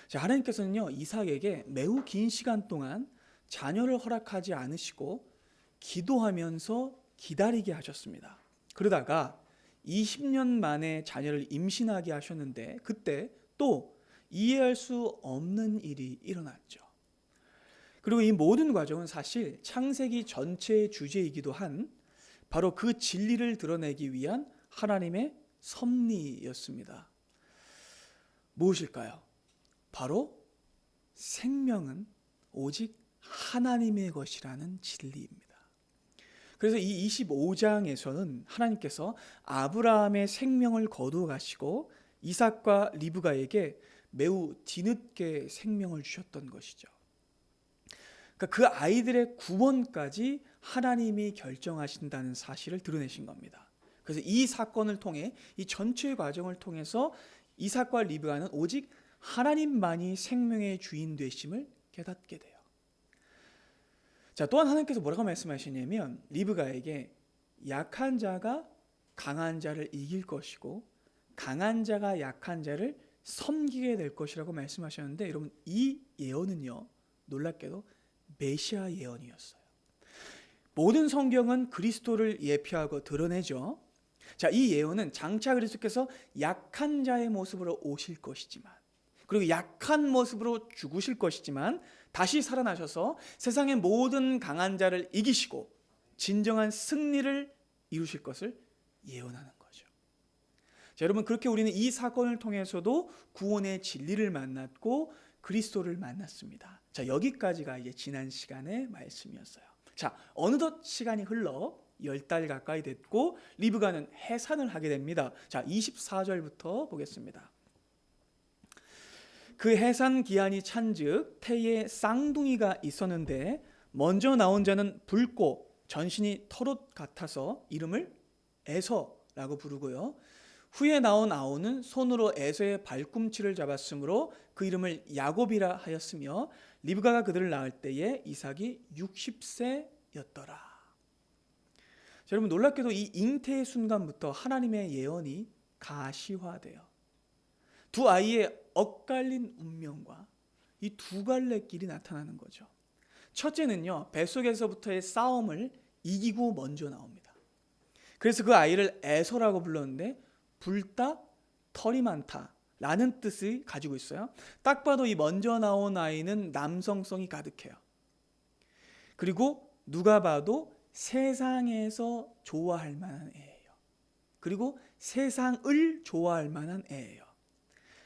자, 하나님께서는요, 이삭에게 매우 긴 시간 동안 자녀를 허락하지 않으시고 기도하면서 기다리게 하셨습니다. 그러다가 20년 만에 자녀를 임신하게 하셨는데 그때 또 이해할 수 없는 일이 일어났죠. 그리고 이 모든 과정은 사실 창세기 전체의 주제이기도 한 바로 그 진리를 드러내기 위한 하나님의 섭리였습니다. 무엇일까요? 바로 생명은 오직 하나님의 것이라는 진리입니다. 그래서 이 25장에서는 하나님께서 아브라함의 생명을 거두어 가시고 이삭과 리브가에게 매우 뒤늦게 생명을 주셨던 것이죠. 그러니까 그 아이들의 구원까지 하나님이 결정하신다는 사실을 드러내신 겁니다. 그래서 이 사건을 통해 이 전체 과정을 통해서 이삭과 리브가는 오직 하나님만이 생명의 주인 되심을 깨닫게 돼요. 자, 또한 하나님께서 뭐라고 말씀하시냐면 리브가에게 약한 자가 강한 자를 이길 것이고 강한 자가 약한 자를 섬기게 될 것이라고 말씀하셨는데 여러분 이 예언은요 놀랍게도 메시아 예언이었어요. 모든 성경은 그리스도를 예표하고 드러내죠. 자, 이 예언은 장차 그리스도께서 약한 자의 모습으로 오실 것이지만 그리고 약한 모습으로 죽으실 것이지만 다시 살아나셔서 세상의 모든 강한 자를 이기시고 진정한 승리를 이루실 것을 예언하는 거죠. 자, 여러분 그렇게 우리는 이 사건을 통해서도 구원의 진리를 만났고 그리스도를 만났습니다. 자, 여기까지가 이제 지난 시간의 말씀이었어요. 자, 어느덧 시간이 흘러 10달 가까이 됐고 리브가는 해산을 하게 됩니다. 자, 24절부터 보겠습니다. 그 해산 기한이 찬즉 태에 쌍둥이가 있었는데 먼저 나온 자는 붉고 전신이 털옷 같아서 이름을 에서라고 부르고요. 후에 나온 아우는 손으로 에서의 발꿈치를 잡았으므로 그 이름을 야곱이라 하였으며 리브가가 그들을 낳을 때에 이삭이 60세였더라. 여러분 놀랍게도 이 잉태의 순간부터 하나님의 예언이 가시화돼요. 두 아이의 엇갈린 운명과 이 두 갈래 길이 나타나는 거죠. 첫째는요, 뱃속에서부터의 싸움을 이기고 먼저 나옵니다. 그래서 그 아이를 에서라고 불렀는데 붉다, 털이 많다 라는 뜻을 가지고 있어요. 딱 봐도 이 먼저 나온 아이는 남성성이 가득해요. 그리고 누가 봐도 세상에서 좋아할 만한 애예요. 그리고 세상을 좋아할 만한 애예요.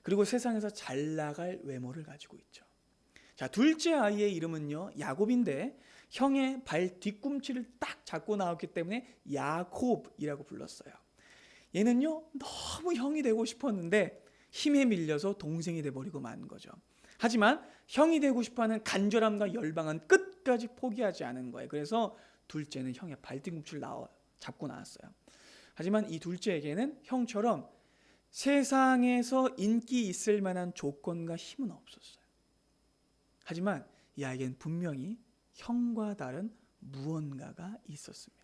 그리고 세상에서 잘 나갈 외모를 가지고 있죠. 자, 둘째 아이의 이름은요 야곱인데 형의 발 뒤꿈치를 딱 잡고 나왔기 때문에 야곱이라고 불렀어요. 얘는요 너무 형이 되고 싶었는데 힘에 밀려서 동생이 돼버리고 만 거죠. 하지만 형이 되고 싶어하는 간절함과 열방은 끝까지 포기하지 않은 거예요. 그래서 둘째는 형의 발 뒤꿈치를 잡고 나왔어요. 하지만 이 둘째에게는 형처럼 세상에서 인기 있을 만한 조건과 힘은 없었어요. 하지만 이 아이에겐 분명히 형과 다른 무언가가 있었습니다.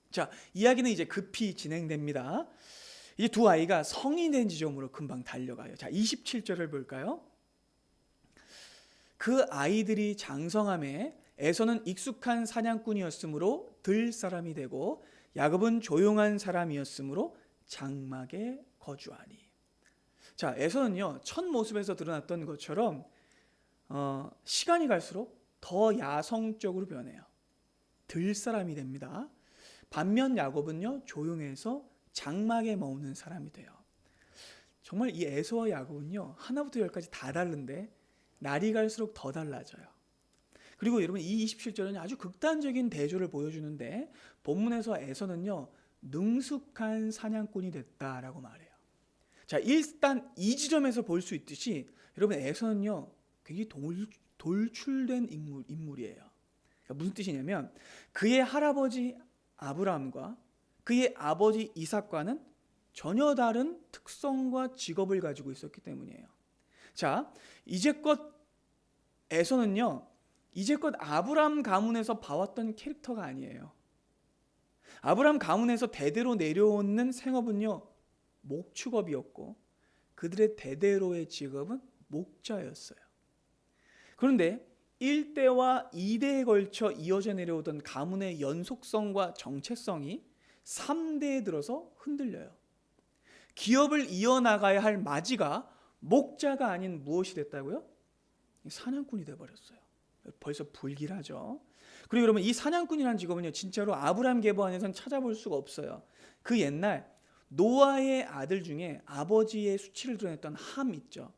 자, 이야기는 이제 급히 진행됩니다. 이 두 아이가 성이 된 지점으로 금방 달려가요. 자, 27절을 볼까요? 그 아이들이 장성함에 에서는 익숙한 사냥꾼이었으므로 들 사람이 되고 야곱은 조용한 사람이었으므로 장막에 거주하니. 자, 에서는요 첫 모습에서 드러났던 것처럼 시간이 갈수록 더 야성적으로 변해요. 들 사람이 됩니다. 반면 야곱은요 조용해서 장막에 머무는 사람이 돼요. 정말 이 에서와 야곱은요 하나부터 열까지 다 다른데 날이 갈수록 더 달라져요. 그리고 여러분 이 27절은 아주 극단적인 대조를 보여주는데 본문에서 에서는요 능숙한 사냥꾼이 됐다라고 말해요. 자, 일단 이 지점에서 볼 수 있듯이 여러분 에서는요 굉장히 돌출된 인물이에요. 그러니까 무슨 뜻이냐면 그의 할아버지 아브라함과 그의 아버지 이삭과는 전혀 다른 특성과 직업을 가지고 있었기 때문이에요. 자, 이제껏 아브라함 가문에서 봐왔던 캐릭터가 아니에요. 아브라함 가문에서 대대로 내려오는 생업은요 목축업이었고 그들의 대대로의 직업은 목자였어요. 그런데 1대와 2대에 걸쳐 이어져 내려오던 가문의 연속성과 정체성이 3대에 들어서 흔들려요. 기업을 이어나가야 할 마지가 목자가 아닌 무엇이 됐다고요? 사냥꾼이 돼버렸어요. 벌써 불길하죠. 그리고 여러분, 이 사냥꾼이라는 직업은요, 진짜로 아브라함 계보 안에서는 찾아볼 수가 없어요. 그 옛날 노아의 아들 중에 아버지의 수치를 드러냈던 함 있죠.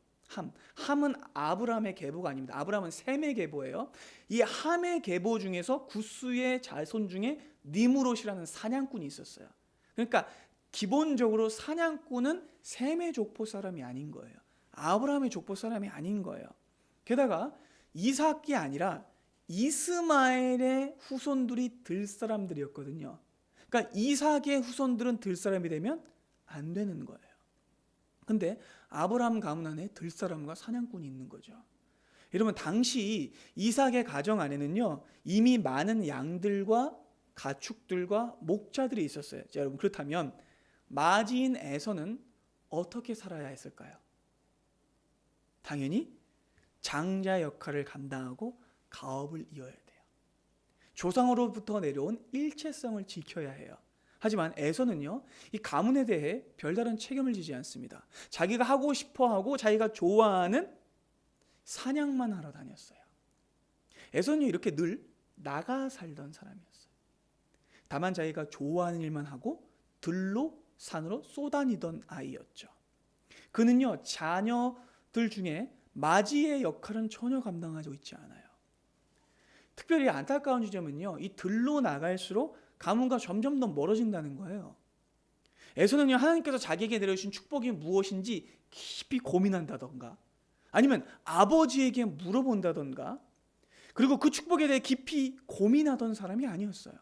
함은 아브라함의 계보가 아닙니다. 아브라함은 셈의 계보예요. 이 함의 계보 중에서 구스의 자손 중에 니므롯이라는 사냥꾼이 있었어요. 그러니까 기본적으로 사냥꾼은 셈의 족보 사람이 아닌 거예요. 아브라함의 족보 사람이 아닌 거예요. 게다가 이삭이 아니라 이스마엘의 후손들이 들 사람들이었거든요. 그러니까 이삭의 후손들은 들 사람이 되면 안 되는 거예요. 근데 아브라함 가문 안에 들 사람과 사냥꾼이 있는 거죠. 여러분, 당시 이삭의 가정 안에는요, 이미 많은 양들과 가축들과 목자들이 있었어요. 자, 여러분, 그렇다면 마지인 에서는 어떻게 살아야 했을까요? 당연히 장자 역할을 감당하고 가업을 이어야 돼요. 조상으로부터 내려온 일체성을 지켜야 해요. 하지만 에서는요, 이 가문에 대해 별다른 책임을 지지 않습니다. 자기가 하고 싶어하고 자기가 좋아하는 사냥만 하러 다녔어요. 에서는 이렇게 늘 나가 살던 사람이었어요. 다만 자기가 좋아하는 일만 하고 들로 산으로 쏘다니던 아이였죠. 그는요, 자녀들 중에 마지의 역할은 전혀 감당하고 있지 않아요. 특별히 안타까운 지점은요, 이 들로 나갈수록 가문과 점점 더 멀어진다는 거예요. 에서는요, 하나님께서 자기에게 내려주신 축복이 무엇인지 깊이 고민한다던가, 아니면 아버지에게 물어본다던가, 그리고 그 축복에 대해 깊이 고민하던 사람이 아니었어요.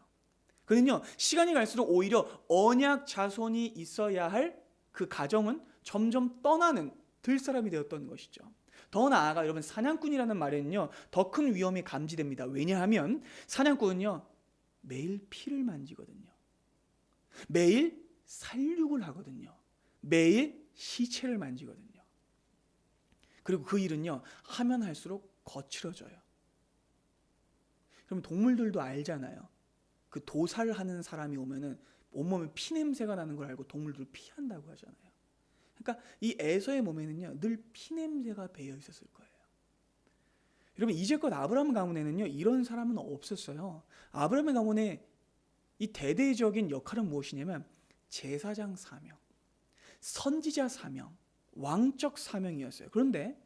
그는요, 시간이 갈수록 오히려 언약 자손이 있어야 할 그 가정은 점점 떠나는 들 사람이 되었던 것이죠. 더 나아가 여러분, 사냥꾼이라는 말에는요, 더 큰 위험이 감지됩니다. 왜냐하면 사냥꾼은요, 매일 피를 만지거든요. 매일 살육을 하거든요. 매일 시체를 만지거든요. 그리고 그 일은요, 하면 할수록 거칠어져요. 그럼 동물들도 알잖아요. 그 도살하는 사람이 오면은 온몸에 피 냄새가 나는 걸 알고 동물들 피한다고 하잖아요. 그러니까 이 에서의 몸에는요, 늘 피 냄새가 배어 있었을 거예요. 여러분, 이제껏 아브라함 가문에는요, 이런 사람은 없었어요. 아브라함의 가문의 이 대대적인 역할은 무엇이냐면 제사장 사명, 선지자 사명, 왕적 사명이었어요. 그런데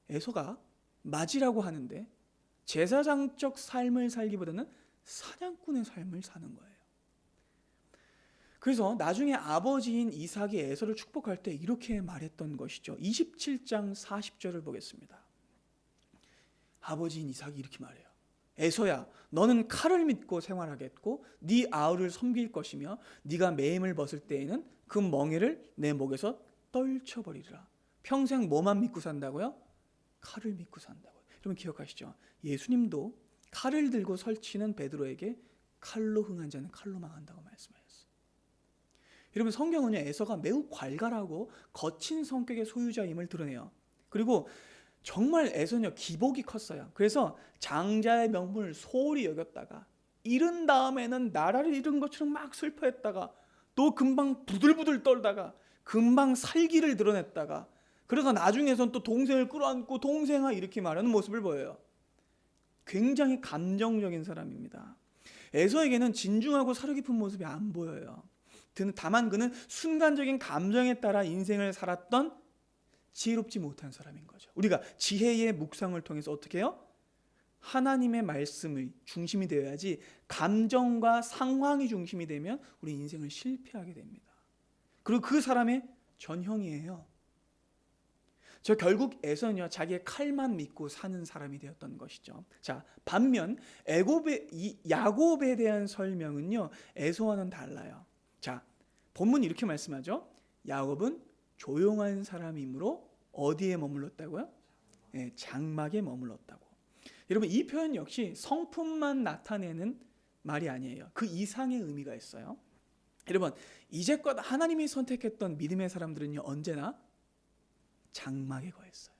에서가 맞이라고 하는데 제사장적 삶을 살기보다는 사냥꾼의 삶을 사는 거예요. 그래서 나중에 아버지인 이삭이 에서를 축복할 때 이렇게 말했던 것이죠. 27장 40절을 보겠습니다. 아버지인 이삭이 이렇게 말해요. 에서야, 너는 칼을 믿고 생활하겠고 네 아우를 섬길 것이며 네가 매임을 벗을 때에는 그 멍에를 내 목에서 떨쳐버리리라. 평생 뭐만 믿고 산다고요? 칼을 믿고 산다고요. 여러분 기억하시죠? 예수님도 칼을 들고 설치는 베드로에게 칼로 흥한 자는 칼로 망한다고 말씀하셨어요. 여러분, 성경은요, 에서가 매우 괄괄하고 거친 성격의 소유자임을 드러내요. 그리고 정말 에서는요, 기복이 컸어요. 그래서 장자의 명분을 소홀히 여겼다가 잃은 다음에는 나라를 잃은 것처럼 막 슬퍼했다가 또 금방 부들부들 떨다가 금방 살기를 드러냈다가 그러다 나중에선 또 동생을 끌어안고 동생아 이렇게 말하는 모습을 보여요. 굉장히 감정적인 사람입니다. 에서에게는 진중하고 사려 깊은 모습이 안 보여요. 다만 그는 순간적인 감정에 따라 인생을 살았던 지혜롭지 못한 사람인 거죠. 우리가 지혜의 묵상을 통해서 어떻게 해요? 하나님의 말씀이 중심이 되어야지 감정과 상황이 중심이 되면 우리 인생을 실패하게 됩니다. 그리고 그 사람의 전형이에요. 저 결국 에서는요, 자기의 칼만 믿고 사는 사람이 되었던 것이죠. 자, 반면 야곱에 대한 설명은요, 에서와는 달라요. 자, 본문이 이렇게 말씀하죠. 야곱은 조용한 사람이므로 어디에 머물렀다고요? 네, 장막에 머물렀다고. 여러분, 이 표현 역시 성품만 나타내는 말이 아니에요. 그 이상의 의미가 있어요. 여러분, 이제껏 하나님이 선택했던 믿음의 사람들은요, 언제나 장막에 거했어요.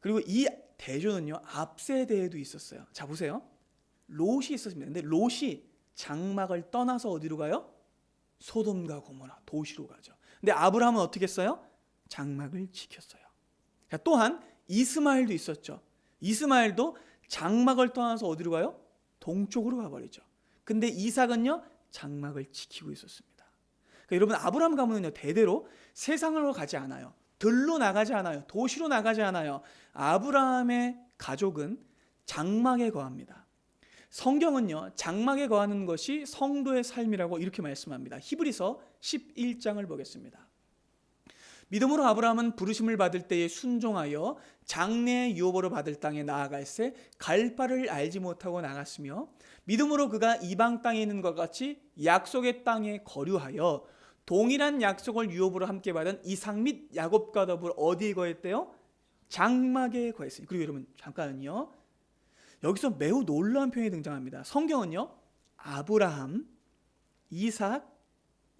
그리고 이 대조는요 앞 세대에도 있었어요. 자 보세요. 롯이 있었습니다. 근데 롯이 장막을 떠나서 어디로 가요? 소돔과 고모라 도시로 가죠. 근데 아브라함은 어떻게 했어요? 장막을 지켰어요. 자, 또한 이스마엘도 있었죠. 이스마엘도 장막을 떠나서 어디로 가요? 동쪽으로 가버리죠. 근데 이삭은요 장막을 지키고 있었습니다. 그러니까 여러분 아브라함 가문은요 대대로 세상으로 가지 않아요. 들로 나가지 않아요. 도시로 나가지 않아요. 아브라함의 가족은 장막에 거합니다. 성경은요 장막에 거하는 것이 성도의 삶이라고 이렇게 말씀합니다. 히브리서 11장을 보겠습니다. 믿음으로 아브라함은 부르심을 받을 때에 순종하여 장래의 유업으로 받을 땅에 나아갈새 갈 바를 알지 못하고 나갔으며 믿음으로 그가 이방 땅에 있는 것 같이 약속의 땅에 거류하여 동일한 약속을 유업으로 함께 받은 이삭 및 야곱과 더불어 어디에 거했대요? 장막에 거했어요. 그리고 여러분 잠깐은요 여기서 매우 놀라운 표현이 등장합니다. 성경은요 아브라함, 이삭,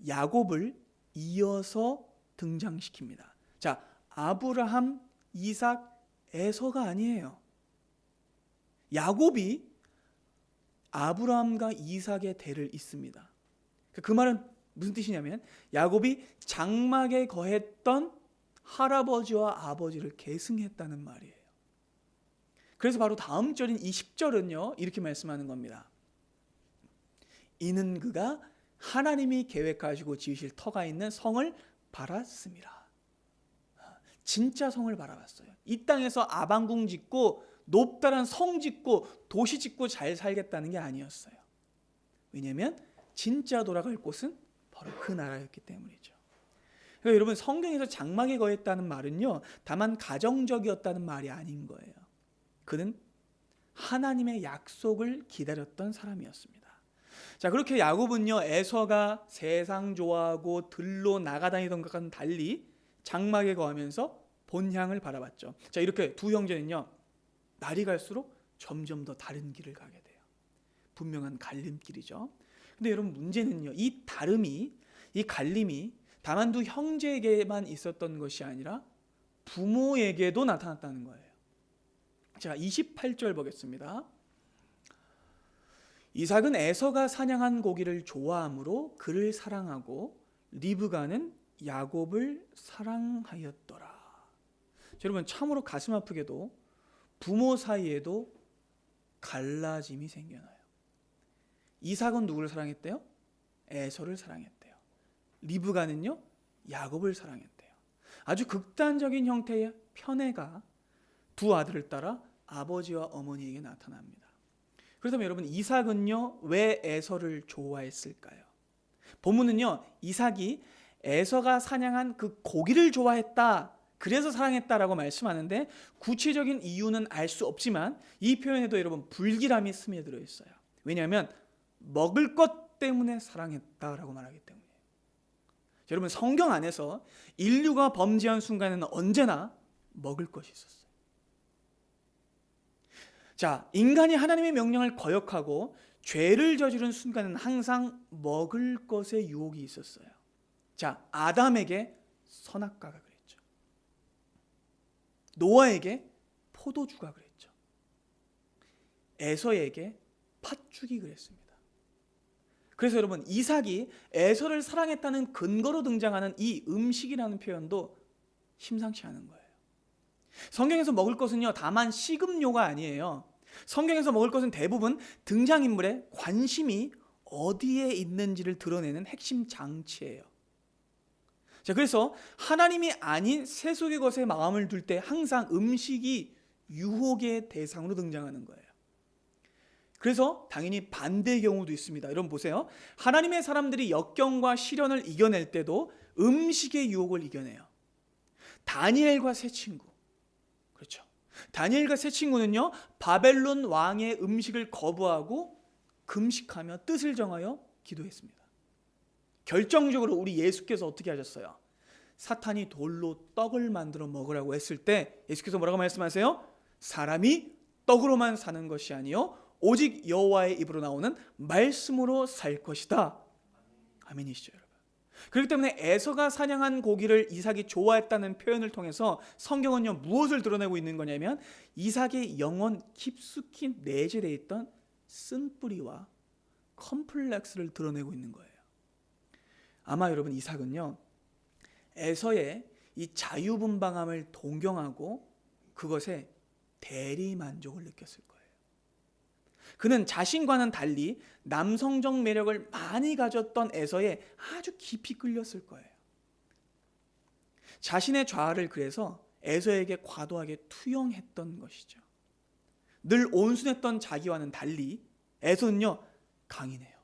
야곱을 이어서 등장시킵니다. 자, 아브라함, 이삭, 에서가 아니에요. 야곱이 아브라함과 이삭의 대를 잇습니다. 그 말은 무슨 뜻이냐면 야곱이 장막에 거했던 할아버지와 아버지를 계승했다는 말이에요. 그래서 바로 다음 절인 이 10절은요 이렇게 말씀하는 겁니다. 이는 그가 하나님이 계획하시고 지으실 터가 있는 성을 바랐습니다. 진짜 성을 바라봤어요. 이 땅에서 아방궁 짓고 높다란 성 짓고 도시 짓고 잘 살겠다는 게 아니었어요. 왜냐하면 진짜 돌아갈 곳은 바로 그 나라였기 때문이죠. 그러니까 여러분 성경에서 장막에 거했다는 말은요 다만 가정적이었다는 말이 아닌 거예요. 그는 하나님의 약속을 기다렸던 사람이었습니다. 자, 그렇게 야곱은요 에서가 세상 좋아하고 들로 나가다니던 것과는 달리 장막에 거하면서 본향을 바라봤죠. 자, 이렇게 두 형제는요 날이 갈수록 점점 더 다른 길을 가게 돼요. 분명한 갈림길이죠. 근데 여러분 문제는요 이 다름이, 이 갈림이 다만 두 형제에게만 있었던 것이 아니라 부모에게도 나타났다는 거예요. 자, 28절 보겠습니다. 이삭은 에서가 사냥한 고기를 좋아하므로 그를 사랑하고 리브가는 야곱을 사랑하였더라. 자, 여러분 참으로 가슴 아프게도 부모 사이에도 갈라짐이 생겨나요. 이삭은 누구를 사랑했대요? 에서를 사랑했대요. 리브가는요 야곱을 사랑했대요. 아주 극단적인 형태의 편애가 두 아들을 따라 아버지와 어머니에게 나타납니다. 그렇다면 여러분 이삭은요 왜 에서를 좋아했을까요? 본문은요 이삭이 에서가 사냥한 그 고기를 좋아했다, 그래서 사랑했다라고 말씀하는데 구체적인 이유는 알 수 없지만 이 표현에도 여러분 불길함이 스며들어 있어요. 왜냐하면 먹을 것 때문에 사랑했다라고 말하기 때문이에요. 여러분 성경 안에서 인류가 범죄한 순간에는 언제나 먹을 것이 있었어요. 자, 인간이 하나님의 명령을 거역하고 죄를 저지른 순간에는 항상 먹을 것의 유혹이 있었어요. 자, 아담에게 선악과가 그랬죠. 노아에게 포도주가 그랬죠. 에서에게 팥죽이 그랬습니다. 그래서 여러분 이삭이 에서를 사랑했다는 근거로 등장하는 이 음식이라는 표현도 심상치 않은 거예요. 성경에서 먹을 것은요 다만 식음료가 아니에요. 성경에서 먹을 것은 대부분 등장인물의 관심이 어디에 있는지를 드러내는 핵심 장치예요. 자, 그래서 하나님이 아닌 세속의 것에 마음을 둘 때 항상 음식이 유혹의 대상으로 등장하는 거예요. 그래서 당연히 반대의 경우도 있습니다. 여러분 보세요. 하나님의 사람들이 역경과 시련을 이겨낼 때도 음식의 유혹을 이겨내요. 다니엘과 세 친구, 그렇죠. 다니엘과 세 친구는요 바벨론 왕의 음식을 거부하고 금식하며 뜻을 정하여 기도했습니다. 결정적으로 우리 예수께서 어떻게 하셨어요? 사탄이 돌로 떡을 만들어 먹으라고 했을 때 예수께서 뭐라고 말씀하세요? 사람이 떡으로만 사는 것이 아니요 오직 여호와의 입으로 나오는 말씀으로 살 것이다. 아멘이시죠, 여러분. 그렇기 때문에 에서가 사냥한 고기를 이삭이 좋아했다는 표현을 통해서 성경은요 무엇을 드러내고 있는 거냐면 이삭의 영혼 깊숙이 내재되어 있던 쓴뿌리와 컴플렉스를 드러내고 있는 거예요. 아마 여러분 이삭은요 에서의 이 자유분방함을 동경하고 그것에 대리만족을 느꼈을 거예요. 그는 자신과는 달리 남성적 매력을 많이 가졌던 에서에 아주 깊이 끌렸을 거예요. 자신의 좌를 그래서 에서에게 과도하게 투영했던 것이죠. 늘 온순했던 자기와는 달리 에서는요 강인해요.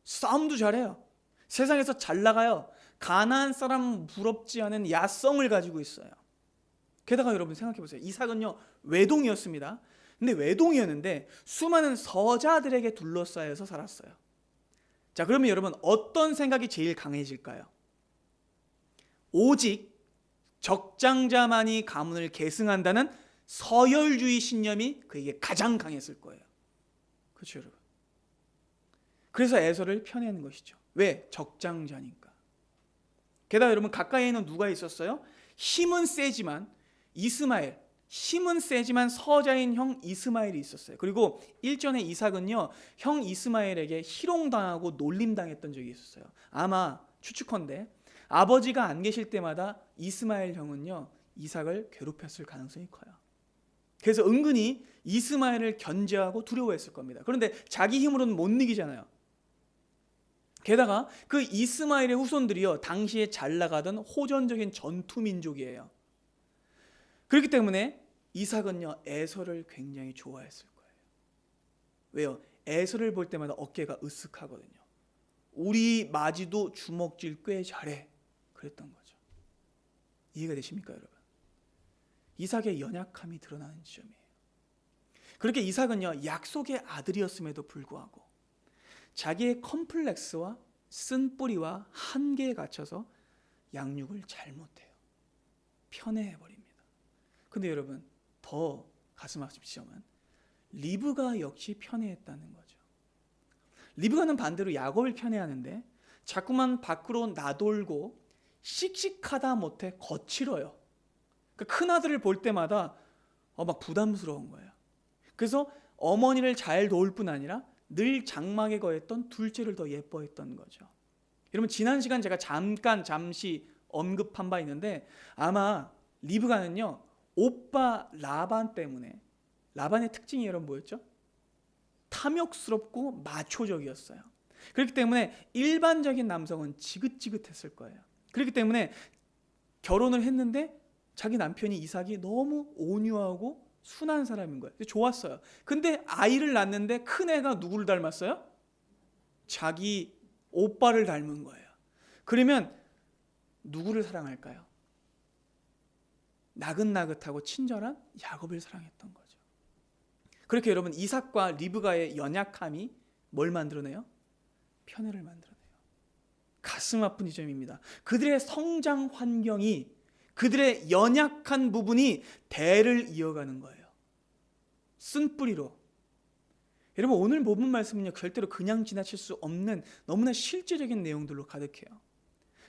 싸움도 잘해요. 세상에서 잘 나가요. 가나안 사람 부럽지 않은 야성을 가지고 있어요. 게다가 여러분 생각해 보세요. 이삭은요 외동이었습니다. 근데 외동이었는데 수많은 서자들에게 둘러싸여서 살았어요. 자, 그러면 여러분 어떤 생각이 제일 강해질까요? 오직 적장자만이 가문을 계승한다는 서열주의 신념이 그에게 가장 강했을 거예요. 그렇죠, 여러분? 그래서 에서를 편애하는 것이죠. 왜? 적장자니까. 게다가 여러분 가까이에는 누가 있었어요? 힘은 세지만 서자인 형 이스마엘이 있었어요. 그리고 일전에 이삭은요 형 이스마엘에게 희롱당하고 놀림당했던 적이 있었어요. 아마 추측컨대 아버지가 안 계실 때마다 이스마엘 형은요 이삭을 괴롭혔을 가능성이 커요. 그래서 은근히 이스마엘을 견제하고 두려워했을 겁니다. 그런데 자기 힘으로는 못 이기잖아요. 게다가 그 이스마엘의 후손들이요 당시에 잘 나가던 호전적인 전투 민족이에요. 그렇기 때문에 이삭은요 에서를 굉장히 좋아했을 거예요. 왜요? 에서를 볼 때마다 어깨가 으쓱하거든요. 우리 마지도 주먹질 꽤 잘해. 그랬던 거죠. 이해가 되십니까, 여러분? 이삭의 연약함이 드러나는 지점이에요. 그렇게 이삭은요 약속의 아들이었음에도 불구하고 자기의 컴플렉스와 쓴뿌리와 한계에 갇혀서 양육을 잘못해요. 편애해버립니다. 근데 여러분 더 가슴 아픈 지점은 리브가 역시 편애했다는 거죠. 리브가는 반대로 야곱을 편애하는데 자꾸만 밖으로 나돌고 씩씩하다 못해 거칠어요. 그러니까 큰 아들을 볼 때마다 막 부담스러운 거예요. 그래서 어머니를 잘 도울 뿐 아니라 늘 장막에 거했던 둘째를 더 예뻐했던 거죠. 여러분 지난 시간 제가 잠시 언급한 바 있는데 아마 리브가는요 오빠 라반 때문에 라반의 특징이 여러분 뭐였죠? 탐욕스럽고 마초적이었어요. 그렇기 때문에 일반적인 남성은 지긋지긋했을 거예요. 그렇기 때문에 결혼을 했는데 자기 남편이 이삭이 너무 온유하고 순한 사람인 거예요. 좋았어요. 근데 아이를 낳는데 큰 애가 누구를 닮았어요? 자기 오빠를 닮은 거예요. 그러면 누구를 사랑할까요? 나긋나긋하고 친절한 야곱을 사랑했던 거죠. 그렇게 여러분 이삭과 리브가의 연약함이 뭘 만들어내요? 편애를 만들어내요. 가슴 아픈 이 점입니다. 그들의 성장 환경이 그들의 연약한 부분이 대를 이어가는 거예요. 쓴뿌리로. 여러분 오늘 본문 말씀은요 절대로 그냥 지나칠 수 없는 너무나 실제적인 내용들로 가득해요.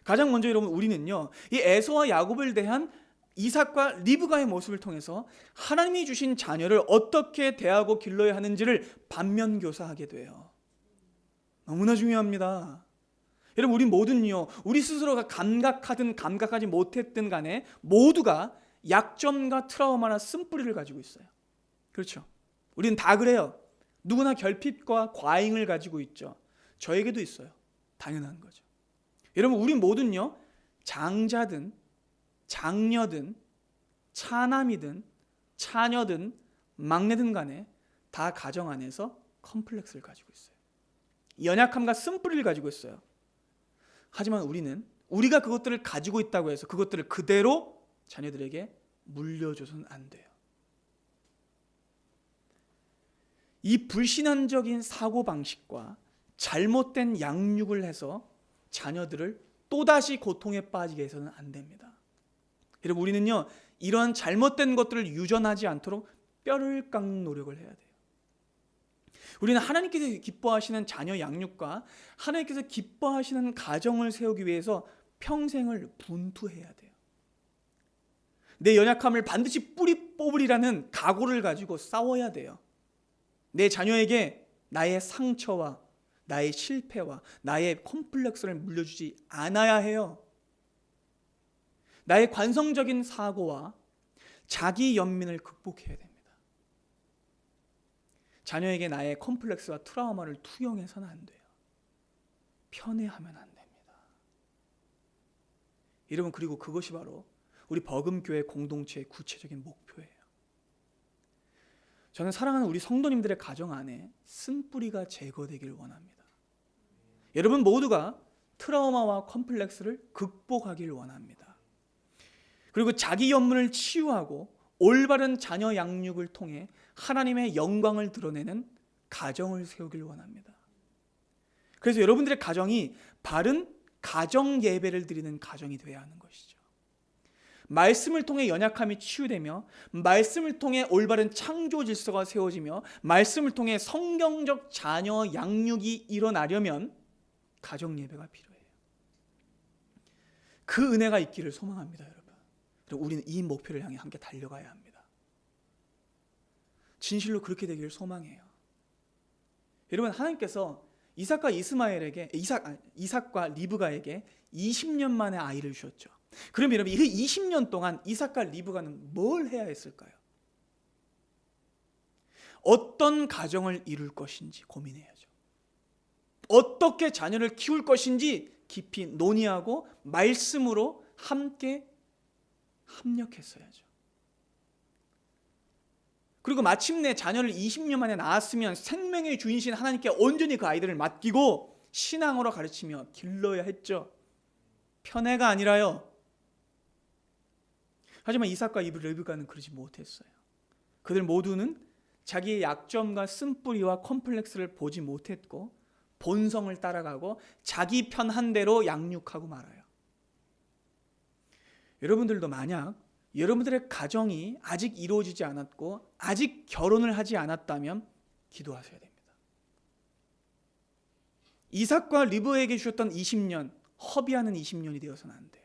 가장 먼저 여러분 우리는요 이 에서와 야곱을 대한 이삭과 리브가의 모습을 통해서 하나님이 주신 자녀를 어떻게 대하고 길러야 하는지를 반면교사하게 돼요. 너무나 중요합니다. 여러분 우리 모두는요 우리 스스로가 감각하든 감각하지 못했든 간에 모두가 약점과 트라우마나 쓴뿌리를 가지고 있어요. 그렇죠? 우리는 다 그래요. 누구나 결핍과 과잉을 가지고 있죠. 저에게도 있어요. 당연한 거죠. 여러분 우리 모두는요 장자든 장녀든 차남이든 차녀든 막내든 간에 다 가정 안에서 컴플렉스를 가지고 있어요. 연약함과 쓴뿌리를 가지고 있어요. 하지만 우리가 그것들을 가지고 있다고 해서 그것들을 그대로 자녀들에게 물려줘서는 안 돼요. 이 불신앙적인 사고방식과 잘못된 양육을 해서 자녀들을 또다시 고통에 빠지게 해서는 안 됩니다. 여러분 우리는요 이런 잘못된 것들을 유전하지 않도록 뼈를 깎는 노력을 해야 돼요. 우리는 하나님께서 기뻐하시는 자녀 양육과 하나님께서 기뻐하시는 가정을 세우기 위해서 평생을 분투해야 돼요. 내 연약함을 반드시 뿌리 뽑으리라는 각오를 가지고 싸워야 돼요. 내 자녀에게 나의 상처와 나의 실패와 나의 컴플렉스를 물려주지 않아야 해요. 나의 관성적인 사고와 자기 연민을 극복해야 됩니다. 자녀에게 나의 컴플렉스와 트라우마를 투영해서는 안 돼요. 편애하면 안 됩니다. 여러분, 그리고 그것이 바로 우리 버금교회 공동체의 구체적인 목표예요. 저는 사랑하는 우리 성도님들의 가정 안에 쓴뿌리가 제거되기를 원합니다. 여러분 모두가 트라우마와 컴플렉스를 극복하길 원합니다. 그리고 자기 연문을 치유하고 올바른 자녀 양육을 통해 하나님의 영광을 드러내는 가정을 세우길 원합니다. 그래서 여러분들의 가정이 바른 가정 예배를 드리는 가정이 되어야 하는 것이죠. 말씀을 통해 연약함이 치유되며, 말씀을 통해 올바른 창조 질서가 세워지며, 말씀을 통해 성경적 자녀 양육이 일어나려면 가정 예배가 필요해요. 그 은혜가 있기를 소망합니다, 여러분. 그리고 우리는 이 목표를 향해 함께 달려가야 합니다. 진실로 그렇게 되기를 소망해요. 여러분, 하나님께서 이삭과 리브가에게 20년 만에 아이를 주셨죠. 그럼 여러분, 이 20년 동안 이삭과 리브가는 뭘 해야 했을까요? 어떤 가정을 이룰 것인지 고민해야죠. 어떻게 자녀를 키울 것인지 깊이 논의하고 말씀으로 함께 합력했어야죠. 그리고 마침내 자녀를 20년 만에 낳았으면 생명의 주인이신 하나님께 온전히 그 아이들을 맡기고 신앙으로 가르치며 길러야 했죠. 편애가 아니라요. 하지만 이삭과 리브가는 그러지 못했어요. 그들 모두는 자기의 약점과 쓴뿌리와 컴플렉스를 보지 못했고 본성을 따라가고 자기 편한 대로 양육하고 말아요. 여러분들도 만약 여러분들의 가정이 아직 이루어지지 않았고 아직 결혼을 하지 않았다면 기도하셔야 됩니다. 이삭과 리브에게 주셨던 20년, 허비하는 20년이 되어서는 안 돼요.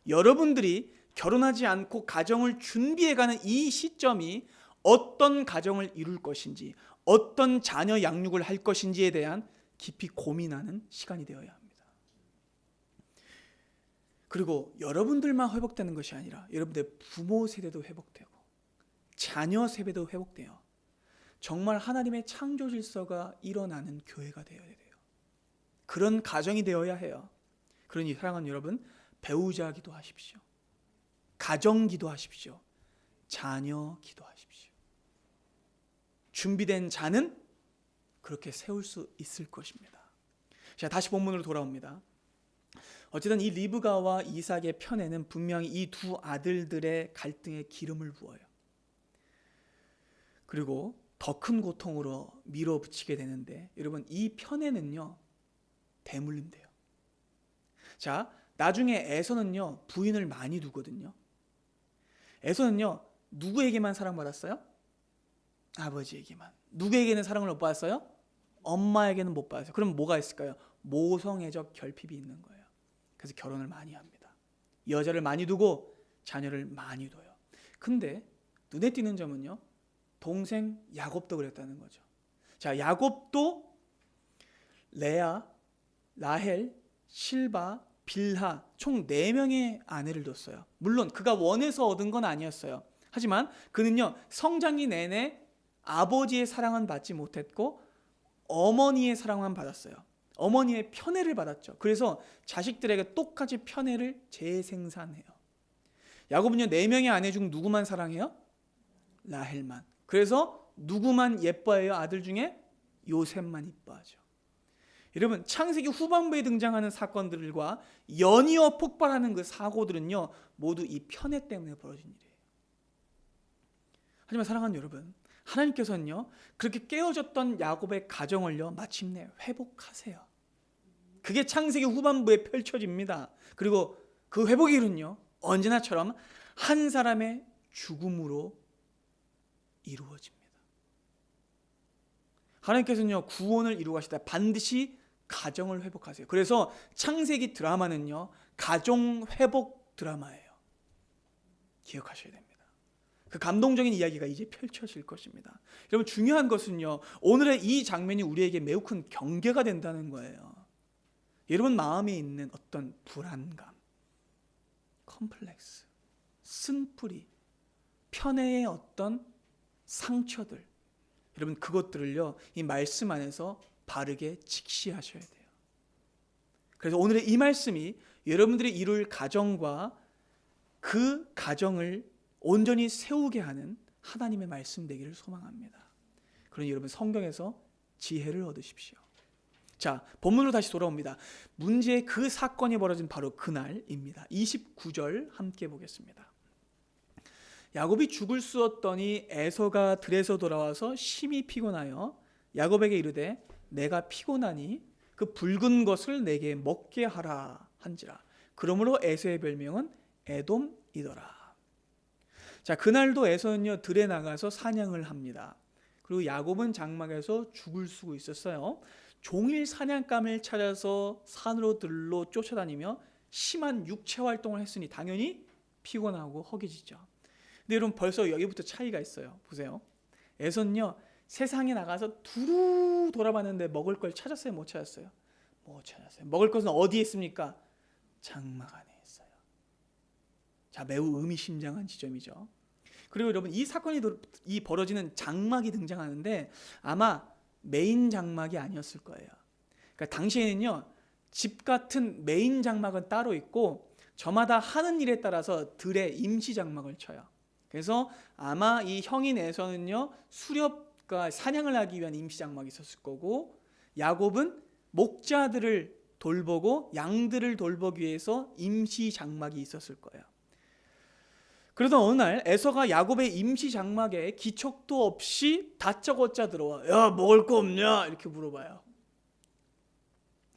여러분들이 결혼하지 않고 가정을 준비해가는 이 시점이 어떤 가정을 이룰 것인지, 어떤 자녀 양육을 할 것인지에 대한 깊이 고민하는 시간이 되어야 합니다. 그리고 여러분들만 회복되는 것이 아니라 여러분들의 부모 세대도 회복되고 자녀 세대도 회복돼요. 정말 하나님의 창조 질서가 일어나는 교회가 되어야 돼요. 그런 가정이 되어야 해요. 그러니 사랑하는 여러분, 배우자 기도하십시오. 가정 기도하십시오. 자녀 기도하십시오. 준비된 자는 그렇게 세울 수 있을 것입니다. 자, 다시 본문으로 돌아옵니다. 어쨌든 이 리브가와 이삭의 편애는 분명히 이 두 아들들의 갈등에 기름을 부어요. 그리고 더 큰 고통으로 밀어붙이게 되는데, 여러분 이 편애는요 대물림돼요. 자, 나중에 에서는요 부인을 많이 두거든요. 에서는요 누구에게만 사랑받았어요? 아버지에게만. 누구에게는 사랑을 못 받았어요? 엄마에게는 못 받았어요. 그럼 뭐가 있을까요? 모성애적 결핍이 있는 거예요. 그래서 결혼을 많이 합니다. 여자를 많이 두고 자녀를 많이 둬요. 근데 눈에 띄는 점은요, 동생 야곱도 그랬다는 거죠. 자, 야곱도 레아, 라헬, 실바, 빌하 총 4명의 아내를 뒀어요. 물론 그가 원해서 얻은 건 아니었어요. 하지만 그는요 성장기 내내 아버지의 사랑은 받지 못했고 어머니의 사랑만 받았어요. 어머니의 편애를 받았죠. 그래서 자식들에게 똑같이 편애를 재생산해요. 야곱은요 4명의 아내 중 누구만 사랑해요? 라헬만. 그래서 누구만 예뻐해요? 아들 중에 요셉만 이뻐하죠. 여러분, 창세기 후반부에 등장하는 사건들과 연이어 폭발하는 그 사고들은요 모두 이 편애 때문에 벌어진 일이에요. 하지만 사랑하는 여러분, 하나님께서는요 그렇게 깨어졌던 야곱의 가정을요 마침내 회복하세요. 그게 창세기 후반부에 펼쳐집니다. 그리고 그 회복의 일은요 언제나처럼 한 사람의 죽음으로 이루어집니다. 하나님께서는요 구원을 이루고 가시다 반드시 가정을 회복하세요. 그래서 창세기 드라마는요 가정 회복 드라마예요. 기억하셔야 됩니다. 그 감동적인 이야기가 이제 펼쳐질 것입니다. 여러분 중요한 것은요 오늘의 이 장면이 우리에게 매우 큰 경계가 된다는 거예요. 여러분 마음에 있는 어떤 불안감, 컴플렉스, 쓴뿌리, 편애의 어떤 상처들, 여러분 그것들을요 이 말씀 안에서 바르게 직시하셔야 돼요. 그래서 오늘의 이 말씀이 여러분들이 이룰 가정과 그 가정을 온전히 세우게 하는 하나님의 말씀 되기를 소망합니다. 그러니 여러분 성경에서 지혜를 얻으십시오. 자, 본문으로 다시 돌아옵니다. 문제의 그 사건이 벌어진 바로 그날입니다. 29절 함께 보겠습니다. 야곱이 죽을 수 없더니 에서가 들에서 돌아와서 심히 피곤하여 야곱에게 이르되 내가 피곤하니 그 붉은 것을 내게 먹게 하라 한지라. 그러므로 에서의 별명은 에돔이더라. 자, 그날도 에서는요 들에 나가서 사냥을 합니다. 그리고 야곱은 장막에서 죽을 쓰고 있었어요. 종일 사냥감을 찾아서 산으로 들로 쫓아다니며 심한 육체 활동을 했으니 당연히 피곤하고 허기지죠. 근데 여러분 벌써 여기부터 차이가 있어요. 보세요. 에서는요 세상에 나가서 두루 돌아봤는데 먹을 걸 찾았어요? 못 찾았어요? 못 찾았어요. 먹을 것은 어디에 있습니까? 장막 안에 있어요. 자, 매우 의미심장한 지점이죠. 그리고 여러분 이 사건이 벌어지는 장막이 등장하는데 아마 메인 장막이 아니었을 거예요. 그러니까 당시에는요 집 같은 메인 장막은 따로 있고 저마다 하는 일에 따라서 들에 임시 장막을 쳐요. 그래서 아마 이 형인에서는요 수렵과 사냥을 하기 위한 임시 장막이 있었을 거고 야곱은 목자들을 돌보고 양들을 돌보기 위해서 임시 장막이 있었을 거예요. 그러던 어느 날 에서가 야곱의 임시 장막에 기척도 없이 다짜고짜 들어와 야 먹을 거 없냐 이렇게 물어봐요.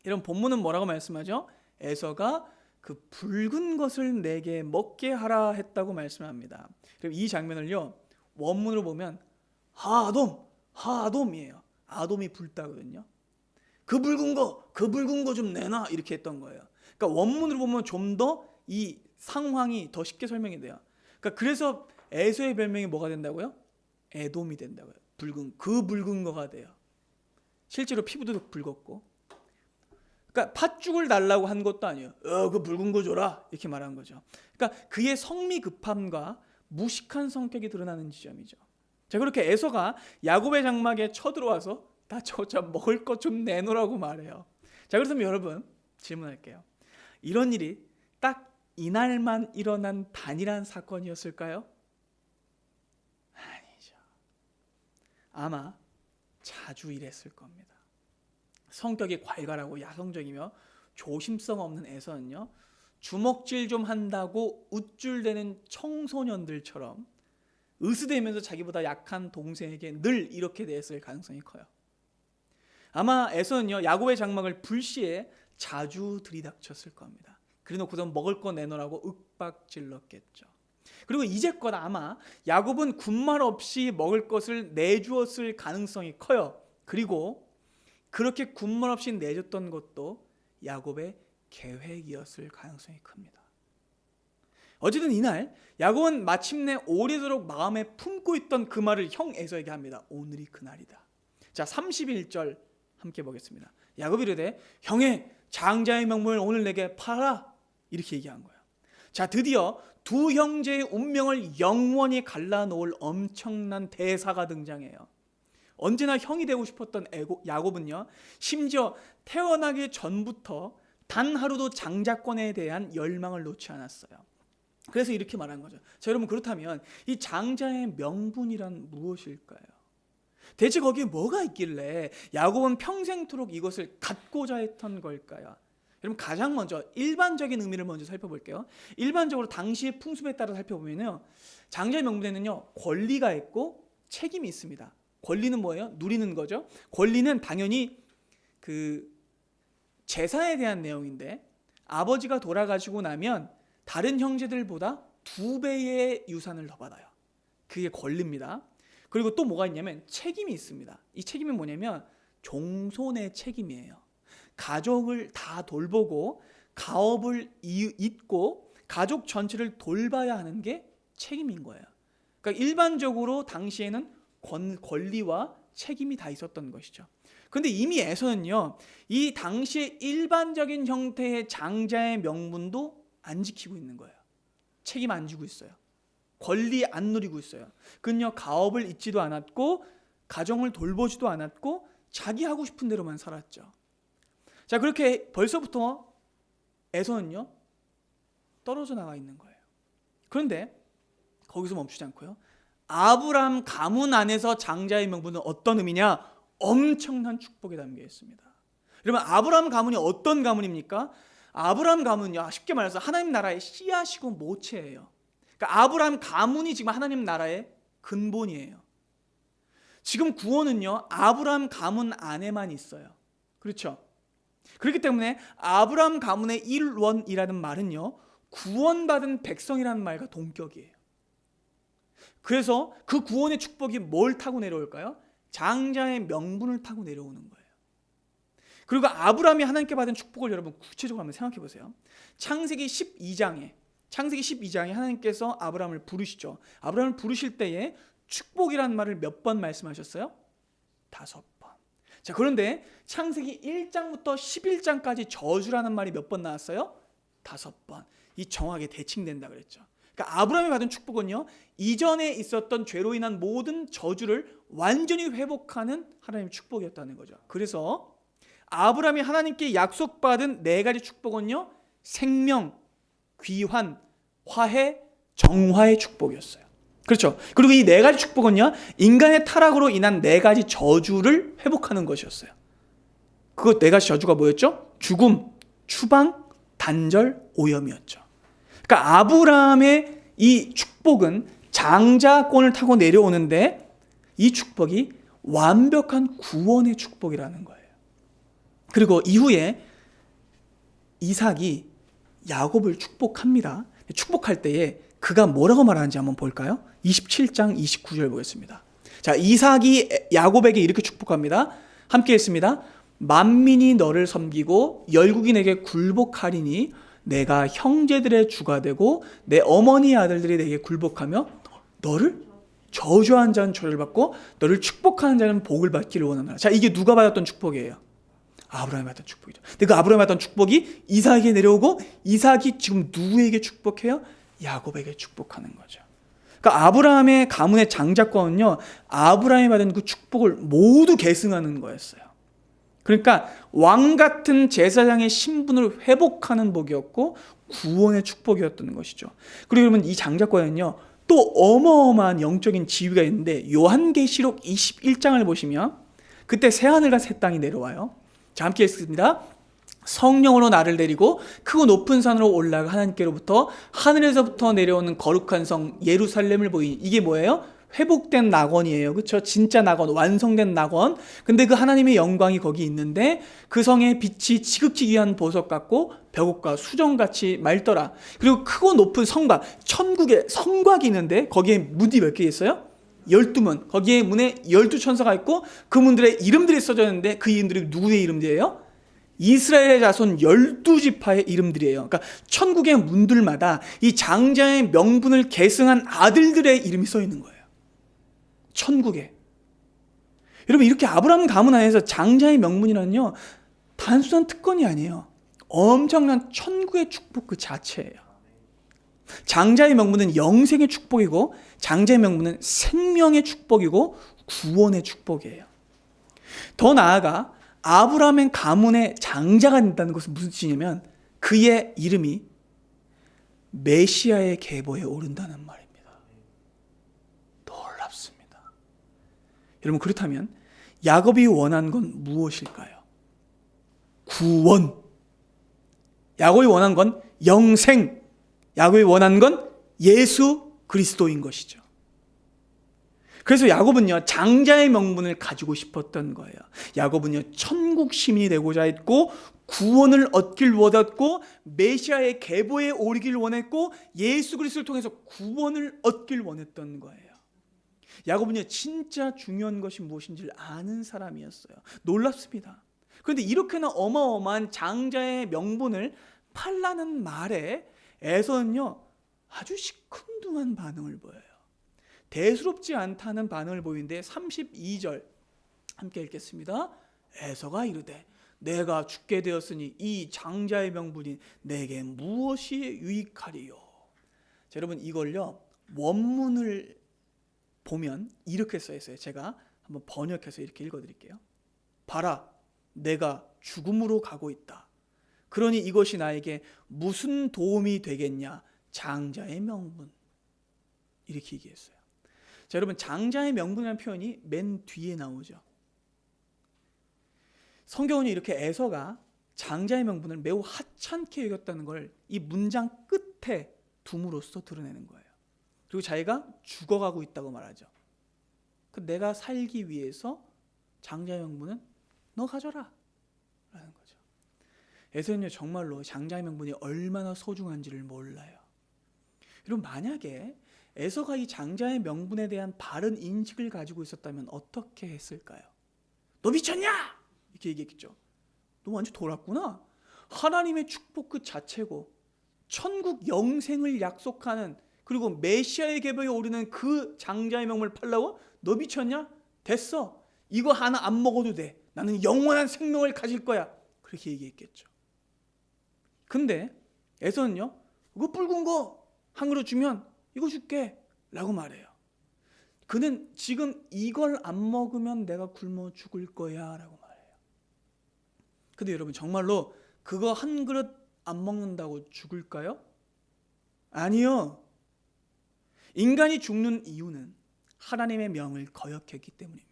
이런 본문은 뭐라고 말씀하죠? 에서가 그 붉은 것을 내게 먹게 하라 했다고 말씀합니다. 그럼 이 장면을요 원문으로 보면 하아돔이에요. 아돔이 붉다거든요. 그 붉은 거 좀 내놔 이렇게 했던 거예요. 그러니까 원문으로 보면 좀 더 이 상황이 더 쉽게 설명이 돼요. 그러니까 그래서 에서의 별명이 뭐가 된다고요? 에돔이 된다고요. 붉은 거가 돼요. 실제로 피부도 붉었고. 그러니까 팥죽을 달라고 한 것도 아니에요. 그 붉은 거 줘라 이렇게 말한 거죠. 그러니까 그의 성미 급함과 무식한 성격이 드러나는 지점이죠. 자, 그렇게 에서가 야곱의 장막에 쳐들어와서 다짜고짜 먹을 것 좀 내놓으라고 말해요. 자, 그렇다면 여러분 질문할게요. 이런 일이 딱 이날만 일어난 단일한 사건이었을까요? 아니죠. 아마 자주 이랬을 겁니다. 성격이 괄괄하고 야성적이며 조심성 없는 에서는요 주먹질 좀 한다고 우쭐대는 청소년들처럼 으스대면서 자기보다 약한 동생에게 늘 이렇게 대했을 가능성이 커요. 아마 에서는요 야곱의 장막을 불시에 자주 들이닥쳤을 겁니다. 그래놓고선 먹을 거 내놓으라고 윽박질렀겠죠. 그리고 이제껏 아마 야곱은 군말 없이 먹을 것을 내주었을 가능성이 커요. 그리고 그렇게 군말 없이 내줬던 것도 야곱의 계획이었을 가능성이 큽니다. 어쨌든 이날 야곱은 마침내 오래도록 마음에 품고 있던 그 말을 형 에서에게 합니다. 오늘이 그날이다. 자, 31절 함께 보겠습니다. 야곱이 이르되 형의 장자의 명분을 오늘 내게 팔아라 이렇게 얘기한 거예요. 자, 드디어 두 형제의 운명을 영원히 갈라놓을 엄청난 대사가 등장해요. 언제나 형이 되고 싶었던 야곱은요 심지어 태어나기 전부터 단 하루도 장자권에 대한 열망을 놓지 않았어요. 그래서 이렇게 말한 거죠. 자, 여러분 그렇다면 이 장자의 명분이란 무엇일까요? 대체 거기에 뭐가 있길래 야곱은 평생토록 이것을 갖고자 했던 걸까요? 여러분 가장 먼저 일반적인 의미를 먼저 살펴볼게요. 일반적으로 당시의 풍습에 따라 살펴보면요 장자의 명분에는요 권리가 있고 책임이 있습니다. 권리는 뭐예요? 누리는 거죠. 권리는 당연히 그 재산에 대한 내용인데 아버지가 돌아가시고 나면 다른 형제들보다 2배의 유산을 더 받아요. 그게 권리입니다. 그리고 또 뭐가 있냐면 책임이 있습니다. 이 책임이 뭐냐면 종손의 책임이에요. 가족을 다 돌보고 가업을 잇고 가족 전체를 돌봐야 하는 게 책임인 거예요. 그러니까 일반적으로 당시에는 권리와 책임이 다 있었던 것이죠. 그런데 이미 에서는요, 이 당시의 일반적인 형태의 장자의 명분도 안 지키고 있는 거예요. 책임 안 지고 있어요. 권리 안 누리고 있어요. 그는요, 가업을 잇지도 않았고 가정을 돌보지도 않았고 자기 하고 싶은 대로만 살았죠. 자, 그렇게 벌써부터 에서는요, 떨어져 나가 있는 거예요. 그런데 거기서 멈추지 않고요, 아브라함 가문 안에서 장자의 명분은 어떤 의미냐? 엄청난 축복이 담겨 있습니다. 여러분, 아브라함 가문이 어떤 가문입니까? 아브라함 가문은요, 쉽게 말해서 하나님 나라의 씨앗이고 모체예요. 그러니까 아브라함 가문이 지금 하나님 나라의 근본이에요. 지금 구원은요, 아브라함 가문 안에만 있어요. 그렇죠? 그렇기 때문에 아브라함 가문의 일원이라는 말은요, 구원받은 백성이라는 말과 동격이에요. 그래서 그 구원의 축복이 뭘 타고 내려올까요? 장자의 명분을 타고 내려오는 거예요. 그리고 아브라함이 하나님께 받은 축복을 여러분 구체적으로 한번 생각해 보세요. 창세기 12장에 하나님께서 아브라함을 부르시죠. 아브라함을 부르실 때에 축복이라는 말을 몇 번 말씀하셨어요? 5번. 자, 그런데 창세기 1장부터 11장까지 저주라는 말이 몇 번 나왔어요? 5번. 이 정확하게 대칭된다 그랬죠. 그러니까 아브라함이 받은 축복은요, 이전에 있었던 죄로 인한 모든 저주를 완전히 회복하는 하나님의 축복이었다는 거죠. 그래서 아브라함이 하나님께 약속받은 4가지 축복은요, 생명, 귀환, 화해, 정화의 축복이었어요. 그렇죠. 그리고 이 4가지 축복은요, 인간의 타락으로 인한 4가지 저주를 회복하는 것이었어요. 그 4가지 저주가 뭐였죠? 죽음, 추방, 단절, 오염이었죠. 그러니까 아브라함의 이 축복은 장자권을 타고 내려오는데 이 축복이 완벽한 구원의 축복이라는 거예요. 그리고 이후에 이삭이 야곱을 축복합니다. 축복할 때에 그가 뭐라고 말하는지 한번 볼까요? 27장 29절 보겠습니다. 자, 이삭이 야곱에게 이렇게 축복합니다. 함께 했습니다. 만민이 너를 섬기고 열국이 내게 굴복하리니 내가 형제들의 주가 되고 내 어머니 아들들이 내게 굴복하며 너를 저주한 자는 저주를 받고 너를 축복하는 자는 복을 받기를 원하노라. 자, 이게 누가 받았던 축복이에요? 아브라함이 받았던 축복이죠. 근데 그 아브라함이 받았던 축복이 이삭에게 내려오고 이삭이 지금 누구에게 축복해요? 야곱에게 축복하는 거죠. 그러니까 아브라함의 가문의 장자권은요, 아브라함이 받은 그 축복을 모두 계승하는 거였어요. 그러니까 왕 같은 제사장의 신분을 회복하는 복이었고 구원의 축복이었던 것이죠. 그리고 여러분, 이 장자권은요, 또 어마어마한 영적인 지위가 있는데 요한계시록 21장을 보시면 그때 새하늘과 새 땅이 내려와요. 자, 함께 읽습니다. 성령으로 나를 데리고 크고 높은 산으로 올라가 하나님께로부터 하늘에서부터 내려오는 거룩한 성 예루살렘을 보이니, 이게 뭐예요? 회복된 낙원이에요. 그렇죠? 진짜 낙원, 완성된 낙원. 근데 그 하나님의 영광이 거기 있는데 그 성의 빛이 지극히 귀한 보석 같고 벽옥과 수정같이 맑더라. 그리고 크고 높은 성곽, 천국에 성곽이 있는데 거기에 문이 몇 개 있어요? 12문. 거기에 문에 12천사가 있고 그 문들의 이름들이 써져 있는데 그 이름들이 누구의 이름들이에요? 이스라엘의 자손 12지파의 이름들이에요. 그러니까 천국의 문들마다 이 장자의 명분을 계승한 아들들의 이름이 써 있는 거예요. 천국에. 여러분, 이렇게 아브라함 가문 안에서 장자의 명분이란요, 단순한 특권이 아니에요. 엄청난 천국의 축복 그 자체예요. 장자의 명분은 영생의 축복이고 장자의 명분은 생명의 축복이고 구원의 축복이에요. 더 나아가 아브라함의 가문의 장자가 된다는 것은 무슨 뜻이냐면 그의 이름이 메시아의 계보에 오른다는 말입니다. 놀랍습니다. 여러분, 그렇다면 야곱이 원한 건 무엇일까요? 구원. 야곱이 원한 건 영생. 야곱이 원한 건 예수 그리스도인 것이죠. 그래서 야곱은요, 장자의 명분을 가지고 싶었던 거예요. 야곱은요, 천국 시민이 되고자 했고 구원을 얻길 원했고 메시아의 계보에 오르길 원했고 예수 그리스도를 통해서 구원을 얻길 원했던 거예요. 야곱은요 진짜 중요한 것이 무엇인지를 아는 사람이었어요. 놀랍습니다. 그런데 이렇게나 어마어마한 장자의 명분을 팔라는 말에 에서는요 아주 시큰둥한 반응을 보여요. 대수롭지 않다는 반응을 보이는데 32절 함께 읽겠습니다. 에서가 이르되 내가 죽게 되었으니 이 장자의 명분이 내게 무엇이 유익하리요. 자, 여러분 이걸요 원문을 보면 이렇게 써 있어요. 제가 한번 번역해서 이렇게 읽어드릴게요. 봐라, 내가 죽음으로 가고 있다. 그러니 이것이 나에게 무슨 도움이 되겠냐? 장자의 명분. 이렇게 얘기했어요. 자, 여러분 장자의 명분이라는 표현이 맨 뒤에 나오죠. 성경은 이렇게 에서가 장자의 명분을 매우 하찮게 여겼다는 걸 이 문장 끝에 둠으로써 드러내는 거예요. 그리고 자기가 죽어가고 있다고 말하죠. 내가 살기 위해서 장자의 명분은 너 가져라 라는 거죠. 에서는요 정말로 장자의 명분이 얼마나 소중한지를 몰라요. 여러분 만약에 에서가 이 장자의 명분에 대한 바른 인식을 가지고 있었다면 어떻게 했을까요? 너 미쳤냐? 이렇게 얘기했겠죠. 너 완전 돌았구나. 하나님의 축복 그 자체고 천국 영생을 약속하는 그리고 메시아의 계보에 오르는 그 장자의 명분을 팔라고? 너 미쳤냐? 됐어. 이거 하나 안 먹어도 돼. 나는 영원한 생명을 가질 거야. 그렇게 얘기했겠죠. 근데 에서는요. 그거 붉은 거 한 그릇 주면 이거 줄게 라고 말해요. 그는 지금 이걸 안 먹으면 내가 굶어 죽을 거야 라고 말해요. 근데 여러분 정말로 그거 한 그릇 안 먹는다고 죽을까요? 아니요. 인간이 죽는 이유는 하나님의 명을 거역했기 때문입니다.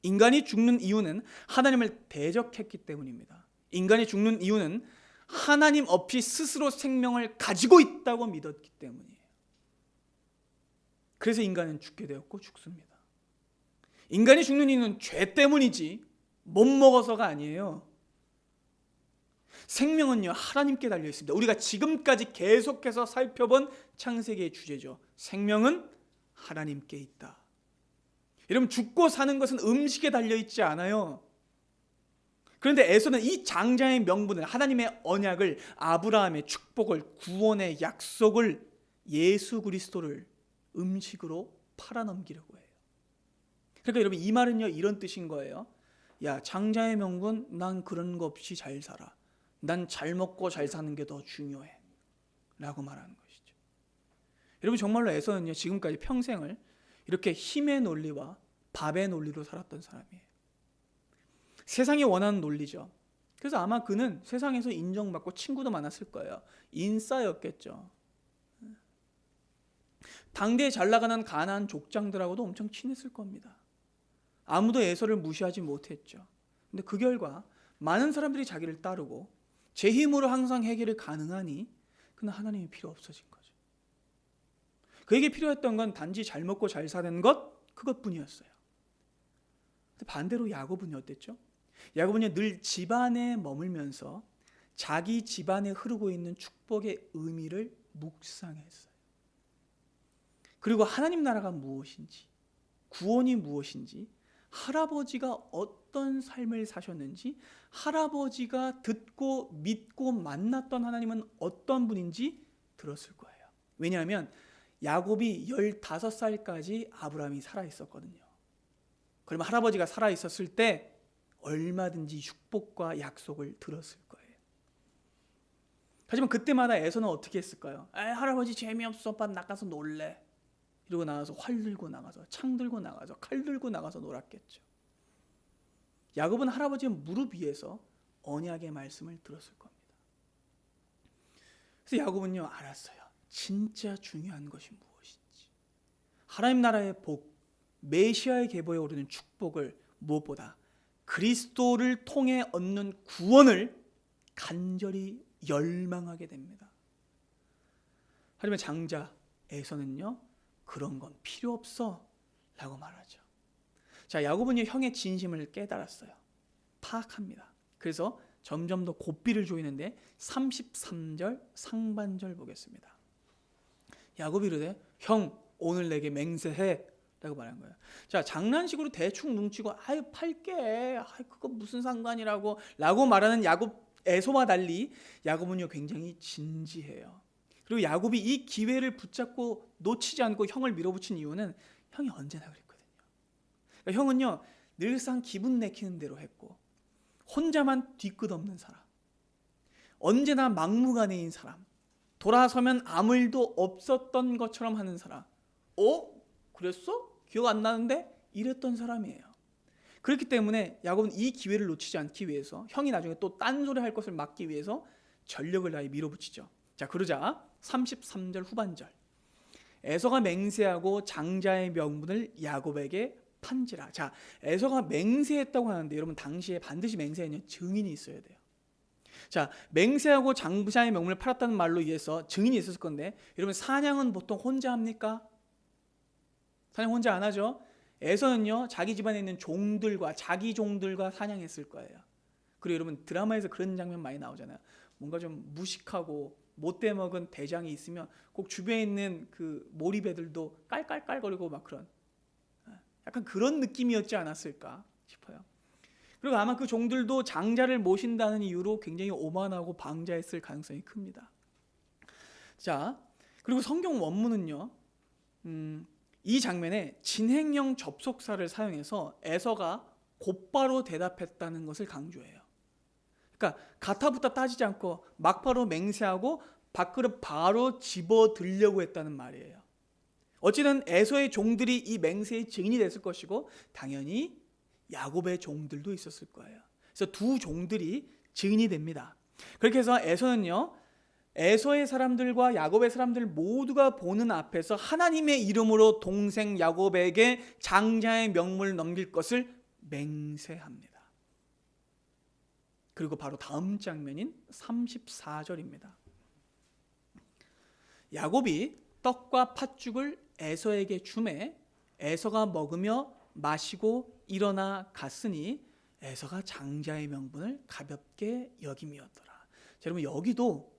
인간이 죽는 이유는 하나님을 대적했기 때문입니다. 인간이 죽는 이유는 하나님 없이 스스로 생명을 가지고 있다고 믿었기 때문이에요. 그래서 인간은 죽게 되었고 죽습니다. 인간이 죽는 이유는 죄 때문이지 못 먹어서가 아니에요. 생명은요 하나님께 달려 있습니다. 우리가 지금까지 계속해서 살펴본 창세기의 주제죠. 생명은 하나님께 있다. 여러분 죽고 사는 것은 음식에 달려 있지 않아요. 그런데 에서는 이 장자의 명분을 하나님의 언약을 아브라함의 축복을 구원의 약속을 예수 그리스도를 음식으로 팔아넘기려고 해요. 그러니까 여러분 이 말은요 이런 뜻인 거예요. 야 장자의 명분 난 그런 거 없이 잘 살아. 난 잘 먹고 잘 사는 게 더 중요해 라고 말하는 것이죠. 여러분 정말로 에서는요 지금까지 평생을 이렇게 힘의 논리와 밥의 논리로 살았던 사람이에요. 세상이 원하는 논리죠. 그래서 아마 그는 세상에서 인정받고 친구도 많았을 거예요. 인싸였겠죠. 당대에 잘 나가는 가나안 족장들하고도 엄청 친했을 겁니다. 아무도 에서를 무시하지 못했죠. 근데 그 결과 많은 사람들이 자기를 따르고 제 힘으로 항상 해결이 가능하니 그는 하나님이 필요 없어진 거죠. 그에게 필요했던 건 단지 잘 먹고 잘 사는 것 그것뿐이었어요. 근데 반대로 야곱은 어땠죠? 야곱은요 늘 집안에 머물면서 자기 집안에 흐르고 있는 축복의 의미를 묵상했어요. 그리고 하나님 나라가 무엇인지, 구원이 무엇인지, 할아버지가 어떤 삶을 사셨는지, 할아버지가 듣고 믿고 만났던 하나님은 어떤 분인지 들었을 거예요. 왜냐하면 야곱이 15살까지 아브라함이 살아있었거든요. 그러면 할아버지가 살아있었을 때 얼마든지 축복과 약속을 들었을 거예요. 하지만 그때마다 에서는 어떻게 했을까요? 할아버지 재미없어, 오빠 나가서 놀래. 이러고 나가서 활 들고 나가서 창 들고 나가서 칼 들고 나가서 놀았겠죠. 야곱은 할아버지의 무릎 위에서 언약의 말씀을 들었을 겁니다. 그래서 야곱은요 알았어요. 진짜 중요한 것이 무엇인지. 하나님 나라의 복, 메시아의 계보에 오르는 축복을 무엇보다 그리스도를 통해 얻는 구원을 간절히 열망하게 됩니다. 하지만 장자에서는요 그런 건 필요 없어 라고 말하죠. 자, 야곱은요 형의 진심을 깨달았어요. 파악합니다. 그래서 점점 더 고삐를 조이는데 33절 상반절 보겠습니다. 야곱이 이르되 형 오늘 내게 맹세해 라고 말한 거예요. 자, 장난식으로 대충 뭉치고 아유 팔게, 그거 무슨 상관이라고 라고 말하는 야곱, 에서와 달리 야곱은요 굉장히 진지해요. 그리고 야곱이 이 기회를 붙잡고 놓치지 않고 형을 밀어붙인 이유는 형이 언제나 그랬거든요. 그러니까 형은요 늘상 기분 내키는 대로 했고 혼자만 뒤끝 없는 사람, 언제나 막무가내인 사람, 돌아서면 아무 일도 없었던 것처럼 하는 사람. 그랬어? 기억 안 나는데? 이랬던 사람이에요. 그렇기 때문에 야곱은 이 기회를 놓치지 않기 위해서 형이 나중에 또 딴소리 할 것을 막기 위해서 전력을 다해 밀어붙이죠. 자, 그러자 33절 후반절, 에서가 맹세하고 장자의 명분을 야곱에게 판지라. 자, 에서가 맹세했다고 하는데 여러분 당시에 반드시 맹세에는 증인이 있어야 돼요. 자, 맹세하고 장자의 명분을 팔았다는 말로 인해서 증인이 있었을 건데 여러분 사냥은 보통 혼자 합니까? 사냥 혼자 안 하죠. 에서는요 자기 집안에 있는 종들과 자기 종들과 사냥했을 거예요. 그리고 여러분 드라마에서 그런 장면 많이 나오잖아요. 뭔가 좀 무식하고 못돼 먹은 대장이 있으면 꼭 주변에 있는 그 몰입애들도 깔깔깔거리고 막 그런 약간 그런 느낌이었지 않았을까 싶어요. 그리고 아마 그 종들도 장자를 모신다는 이유로 굉장히 오만하고 방자했을 가능성이 큽니다. 자, 그리고 성경 원문은요 이 장면에 진행형 접속사를 사용해서 에서가 곧바로 대답했다는 것을 강조해요. 그러니까 가타부타 따지지 않고 막바로 맹세하고 밥그릇 바로 집어들려고 했다는 말이에요. 어찌든 에서의 종들이 이 맹세의 증인이 됐을 것이고 당연히 야곱의 종들도 있었을 거예요. 그래서 두 종들이 증인이 됩니다. 그렇게 해서 에서는요 에서의 사람들과 야곱의 사람들 모두가 보는 앞에서 하나님의 이름으로 동생 야곱에게 장자의 명물을 넘길 것을 맹세합니다. 그리고 바로 다음 장면인 34절입니다. 야곱이 떡과 팥죽을 에서에게 주매 에서가 먹으며 마시고 일어나 갔으니 에서가 장자의 명분을 가볍게 여김이었더라. 자, 여러분 여기도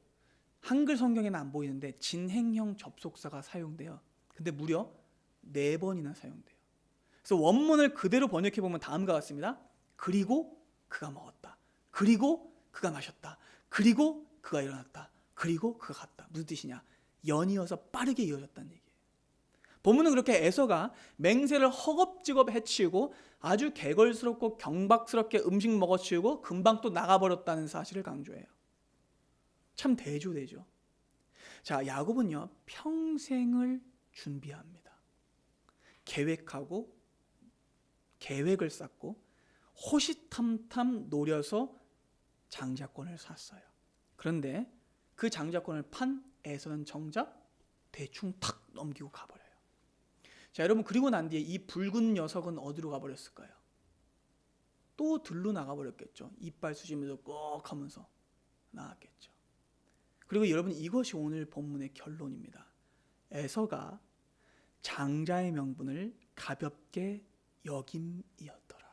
한글 성경에는 안 보이는데 진행형 접속사가 사용돼요. 근데 무려 4번이나 사용돼요. 그래서 원문을 그대로 번역해 보면 다음과 같습니다. 그리고 그가 먹었다. 그리고 그가 마셨다. 그리고 그가 일어났다. 그리고 그가 갔다. 무슨 뜻이냐? 연이어서 빠르게 이어졌다는 얘기예요. 본문은 그렇게 에서가 맹세를 허겁지겁 해치우고 아주 개걸스럽고 경박스럽게 음식 먹어치우고 금방 또 나가버렸다는 사실을 강조해요. 참 대조되죠. 자, 야곱은요 평생을 준비합니다. 계획하고 계획을 쌓고 호시탐탐 노려서 장자권을 샀어요. 그런데 그 장자권을 판 에서는 정작 대충 탁 넘기고 가버려요. 자, 여러분 그리고 난 뒤에 이 붉은 녀석은 어디로 가버렸을까요? 또 들로 나가버렸겠죠. 이빨 수지면서 꼭 하면서 나갔겠죠. 그리고 여러분 이것이 오늘 본문의 결론입니다. 에서가 장자의 명분을 가볍게 여김이었더라.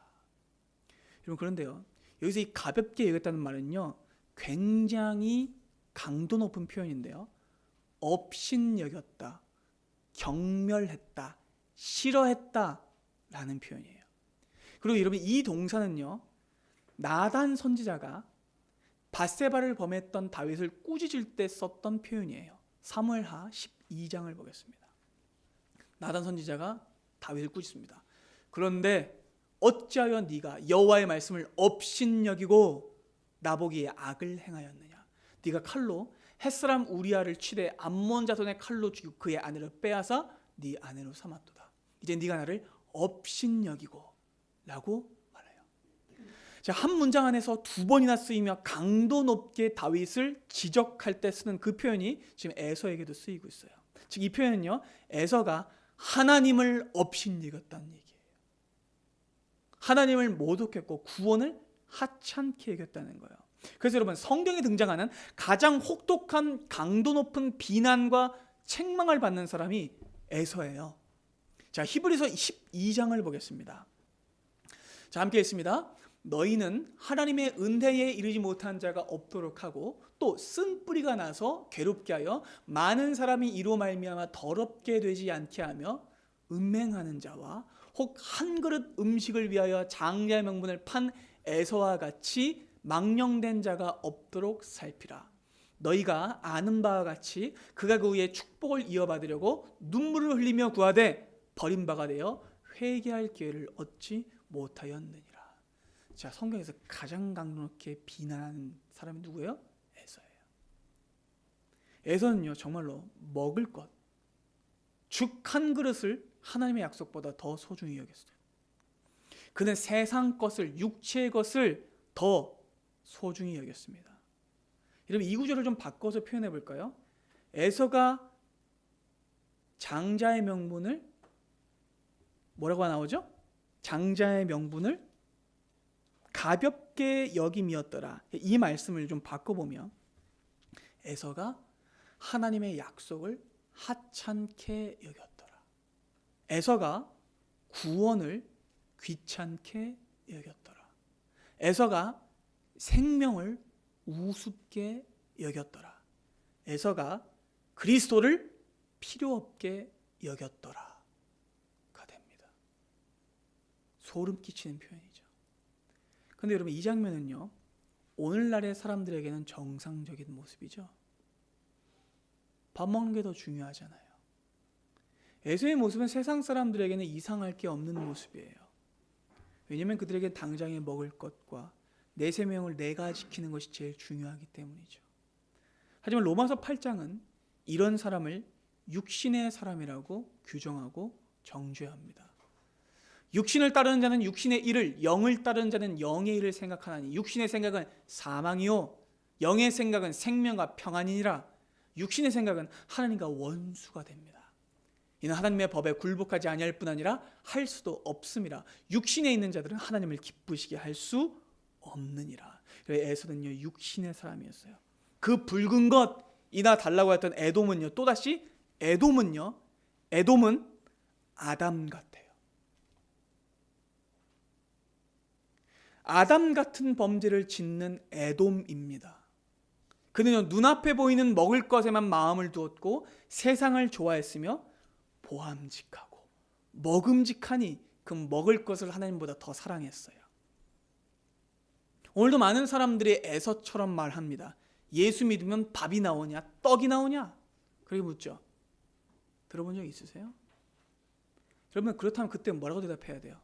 여러분 그런데요 여기서 이 가볍게 여겼다는 말은요 굉장히 강도 높은 표현인데요 업신여겼다, 경멸했다, 싫어했다 라는 표현이에요. 그리고 여러분 이 동사는요 나단 선지자가 밧세바를 범했던 다윗을 꾸짖을 때 썼던 표현이에요. 사무엘하 12장을 보겠습니다. 나단 선지자가 다윗을 꾸짖습니다. 그런데 어찌하여 네가 여호와의 말씀을 업신여기고 나보기에 악을 행하였느냐? 네가 칼로 햇사람 우리아를 치되 암몬 자손의 칼로 죽이고 그의 아내를 빼앗아 네 아내로 삼았도다. 이제 네가 나를 업신여기고 라고 말해요. 자, 한 문장 안에서 2번이나 쓰이며 강도 높게 다윗을 지적할 때 쓰는 그 표현이 지금 에서에게도 쓰이고 있어요. 즉 이 표현은요 에서가 하나님을 업신여겼다는 얘기예요. 하나님을 모독했고 구원을 하찮게 여겼다는 거예요. 그래서 여러분 성경에 등장하는 가장 혹독한 강도 높은 비난과 책망을 받는 사람이 에서예요. 자, 히브리서 12장을 보겠습니다. 자, 함께 읽습니다. 너희는 하나님의 은혜에 이르지 못한 자가 없도록 하고 또 쓴뿌리가 나서 괴롭게 하여 많은 사람이 이로 말미암아 더럽게 되지 않게 하며 음행하는 자와 혹 한 그릇 음식을 위하여 장자의 명분을 판 에서와 같이 망령된 자가 없도록 살피라. 너희가 아는 바와 같이 그가 그 후에 축복을 이어받으려고 눈물을 흘리며 구하되 버림바가 되어 회개할 기회를 얻지 못하였느니라. 자, 성경에서 가장 강도 높게 비난하는 사람이 누구예요? 에서예요. 에서는요, 정말로 먹을 것, 죽 한 그릇을 하나님의 약속보다 더 소중히 여겼어요. 그는 세상 것을, 육체의 것을 더 소중히 여겼습니다. 여러분, 이 구절을 좀 바꿔서 표현해 볼까요? 에서가 장자의 명분을 뭐라고 나오죠? 장자의 명분을 가볍게 여김이었더라. 이 말씀을 좀 바꿔보면 에서가 하나님의 약속을 하찮게 여겼더라. 에서가 구원을 귀찮게 여겼더라. 에서가 생명을 우습게 여겼더라. 에서가 그리스도를 필요 없게 여겼더라가 됩니다. 소름 끼치는 표현이죠. 그런데 여러분, 이 장면은요, 오늘날의 사람들에게는 정상적인 모습이죠. 밥 먹는 게 더 중요하잖아요. 에서의 모습은 세상 사람들에게는 이상할 게 없는 모습이에요. 왜냐하면 그들에게 당장에 먹을 것과 내 생명을 내가 지키는 것이 제일 중요하기 때문이죠. 하지만 로마서 8장은 이런 사람을 육신의 사람이라고 규정하고 정죄합니다. 육신을 따르는 자는 육신의 일을, 영을 따르는 자는 영의 일을 생각하나니 육신의 생각은 사망이요 영의 생각은 생명과 평안이니라. 육신의 생각은 하나님과 원수가 됩니다. 이는 하나님의 법에 굴복하지 아니할 뿐 아니라 할 수도 없음이라. 육신에 있는 자들은 하나님을 기쁘시게 할 수 없느니라. 그래서 에서는요, 육신의 사람이었어요. 그 붉은 것이나 달라고 했던 에돔은요, 또다시 에돔은 아담 같아요. 아담 같은 범죄를 짓는 에돔입니다. 그는 눈앞에 보이는 먹을 것에만 마음을 두었고 세상을 좋아했으며 보암직하고 먹음직하니 그 먹을 것을 하나님보다 더 사랑했어요. 오늘도 많은 사람들이 에서처럼 말합니다. 예수 믿으면 밥이 나오냐, 떡이 나오냐? 그렇게 묻죠. 들어본 적 있으세요? 여러분, 그렇다면 그때 뭐라고 대답해야 돼요?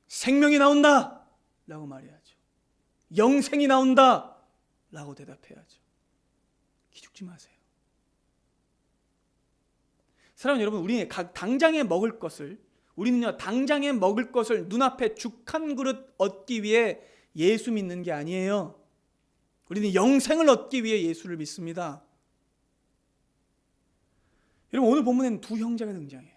생명이 나온다! 라고 말해야죠. 영생이 나온다! 라고 대답해야죠. 기죽지 마세요. 사랑하는 여러분, 우리는 당장에 먹을 것을, 우리는요, 당장에 먹을 것을 눈앞에 죽 한 그릇 얻기 위해 예수 믿는 게 아니에요. 우리는 영생을 얻기 위해 예수를 믿습니다. 여러분, 오늘 본문에는 두 형제가 등장해요.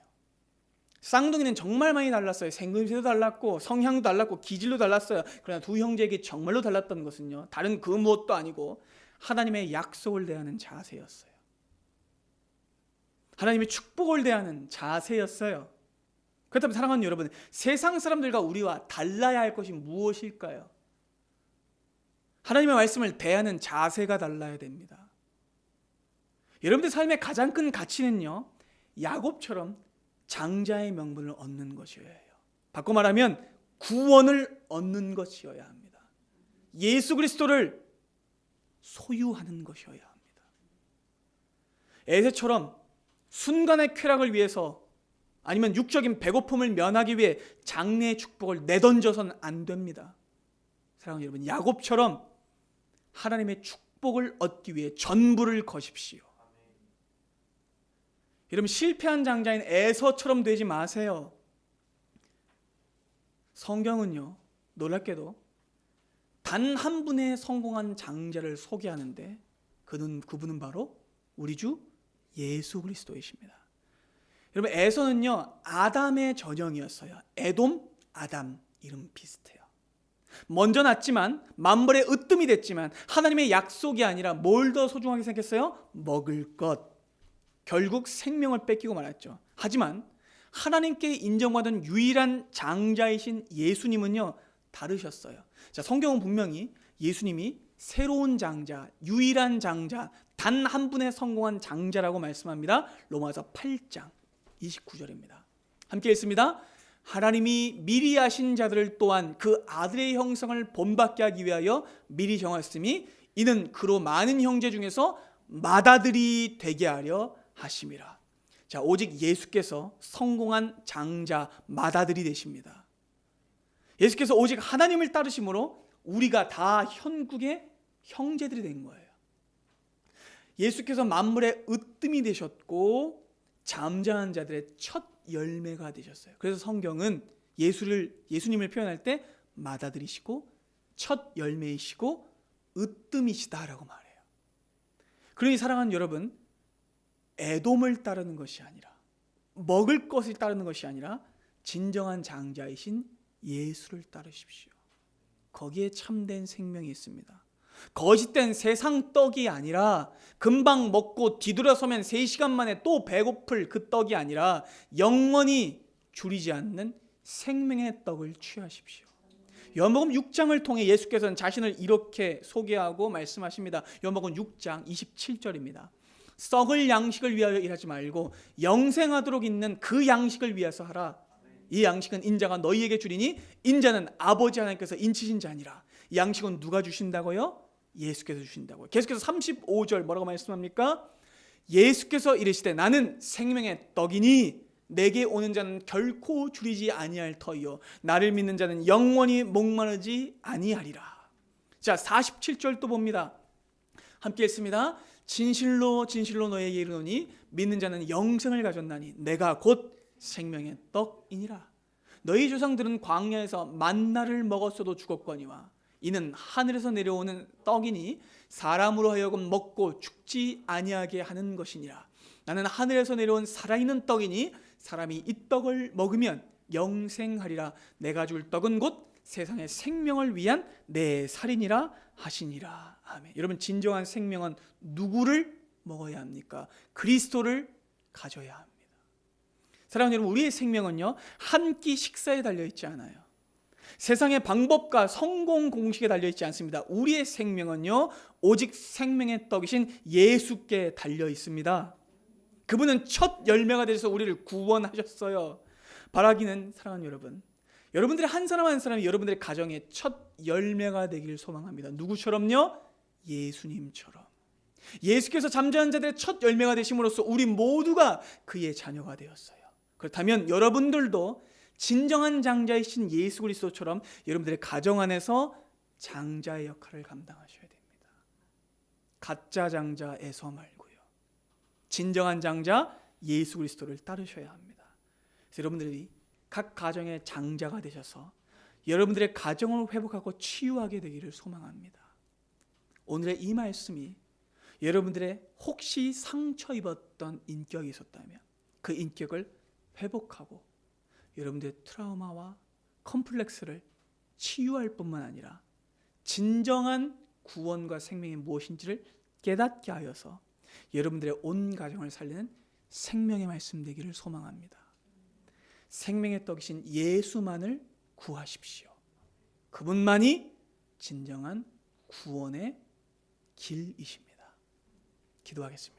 쌍둥이는 정말 많이 달랐어요. 생김새도 달랐고 성향도 달랐고 기질도 달랐어요. 그러나 두 형제에게 정말로 달랐던 것은요, 다른 그 무엇도 아니고 하나님의 약속을 대하는 자세였어요. 하나님의 축복을 대하는 자세였어요. 그렇다면 사랑하는 여러분, 세상 사람들과 우리와 달라야 할 것이 무엇일까요? 하나님의 말씀을 대하는 자세가 달라야 됩니다. 여러분들 삶의 가장 큰 가치는요, 야곱처럼 장자의 명분을 얻는 것이어야 해요. 바꿔 말하면 구원을 얻는 것이어야 합니다. 예수 그리스도를 소유하는 것이어야 합니다. 에세처럼 순간의 쾌락을 위해서 아니면 육적인 배고픔을 면하기 위해 장래의 축복을 내던져서는 안 됩니다. 사랑하는 여러분, 야곱처럼 하나님의 축복을 얻기 위해 전부를 거십시오. 여러분, 실패한 장자인 에서처럼 되지 마세요. 성경은요, 놀랍게도 단 한 분의 성공한 장자를 소개하는데 그분은 바로 우리 주 예수 그리스도이십니다. 여러분, 에서는요, 아담의 전형이었어요. 에돔, 아담, 이름 비슷해요. 먼저 났지만 만벌의 으뜸이 됐지만 하나님의 약속이 아니라 뭘 더 소중하게 생각했어요? 먹을 것. 결국 생명을 뺏기고 말았죠. 하지만 하나님께 인정받은 유일한 장자이신 예수님은요, 다르셨어요. 자, 성경은 분명히 예수님이 새로운 장자, 유일한 장자, 단 한 분의 성공한 장자라고 말씀합니다. 로마서 8장 29절입니다. 함께 읽습니다. 하나님이 미리 아신 자들을 또한 그 아들의 형상을 본받게 하기 위하여 미리 정하였으니 이는 그로 많은 형제 중에서 맏아들이 되게 하려 하심이라. 자, 오직 예수께서 성공한 장자 맏아들이 되십니다. 예수께서 오직 하나님을 따르심으로 우리가 다 현국의 형제들이 된 거예요. 예수께서 만물의 으뜸이 되셨고 잠잠한 자들의 첫 열매가 되셨어요. 그래서 성경은 예수님을 표현할 때 맏아들이시고 첫 열매이시고 으뜸이시다라고 말해요. 그러니 사랑하는 여러분, 애돔을 따르는 것이 아니라 먹을 것을 따르는 것이 아니라 진정한 장자이신 예수를 따르십시오. 거기에 참된 생명이 있습니다. 거짓된 세상 떡이 아니라 금방 먹고 뒤돌아서면 3시간 만에 또 배고플 그 떡이 아니라 영원히 줄이지 않는 생명의 떡을 취하십시오. 요한복음 6장을 통해 예수께서는 자신을 이렇게 소개하고 말씀하십니다. 요한복음 6장 27절입니다. 썩을 양식을 위하여 일하지 말고 영생하도록 있는 그 양식을 위해서 하라. 이 양식은 인자가 너희에게 주리니 인자는 아버지 하나님께서 인치신 자니라. 이 양식은 누가 주신다고요? 예수께서 주신다고요. 계속해서 35절 뭐라고 말씀합니까? 예수께서 이르시되 나는 생명의 떡이니 내게 오는 자는 결코 줄이지 아니할 터이요 나를 믿는 자는 영원히 목마르지 아니하리라. 자, 47절 또 봅니다. 함께 읽습니다. 진실로 진실로 너에게 이르노니 믿는 자는 영생을 가졌나니 내가 곧 생명의 떡이니라. 너희 조상들은 광야에서 만나를 먹었어도 죽었거니와 이는 하늘에서 내려오는 떡이니 사람으로 하여금 먹고 죽지 아니하게 하는 것이니라. 나는 하늘에서 내려온 살아있는 떡이니 사람이 이 떡을 먹으면 영생하리라. 내가 줄 떡은 곧 세상의 생명을 위한 내 살이니라 하시니라. 아멘. 여러분, 진정한 생명은 누구를 먹어야 합니까? 그리스도를 가져야 합니다. 사랑하는 여러분, 우리의 생명은요 한 끼 식사에 달려있지 않아요. 세상의 방법과 성공 공식에 달려있지 않습니다. 우리의 생명은요 오직 생명의 떡이신 예수께 달려있습니다. 그분은 첫 열매가 되셔서 우리를 구원하셨어요. 바라기는 사랑하는 여러분, 여러분들의 한 사람 한 사람이 여러분들의 가정의 첫 열매가 되기를 소망합니다. 누구처럼요? 예수님처럼. 예수께서 잠자는 자들의 첫 열매가 되심으로써 우리 모두가 그의 자녀가 되었어요. 그렇다면 여러분들도 진정한 장자이신 예수 그리스도처럼 여러분들의 가정 안에서 장자의 역할을 감당하셔야 됩니다. 가짜 장자에서 말고요. 진정한 장자 예수 그리스도를 따르셔야 합니다. 그래서 여러분들이 각 가정의 장자가 되셔서 여러분들의 가정을 회복하고 치유하게 되기를 소망합니다. 오늘의 이 말씀이 여러분들의 혹시 상처 입었던 인격이 있었다면 그 인격을 회복하고 여러분들의 트라우마와 컴플렉스를 치유할 뿐만 아니라 진정한 구원과 생명이 무엇인지를 깨닫게 하여서 여러분들의 온 가정을 살리는 생명의 말씀 되기를 소망합니다. 생명의 떡이신 예수만을 구하십시오. 그분만이 진정한 구원의 길이십니다. 기도하겠습니다.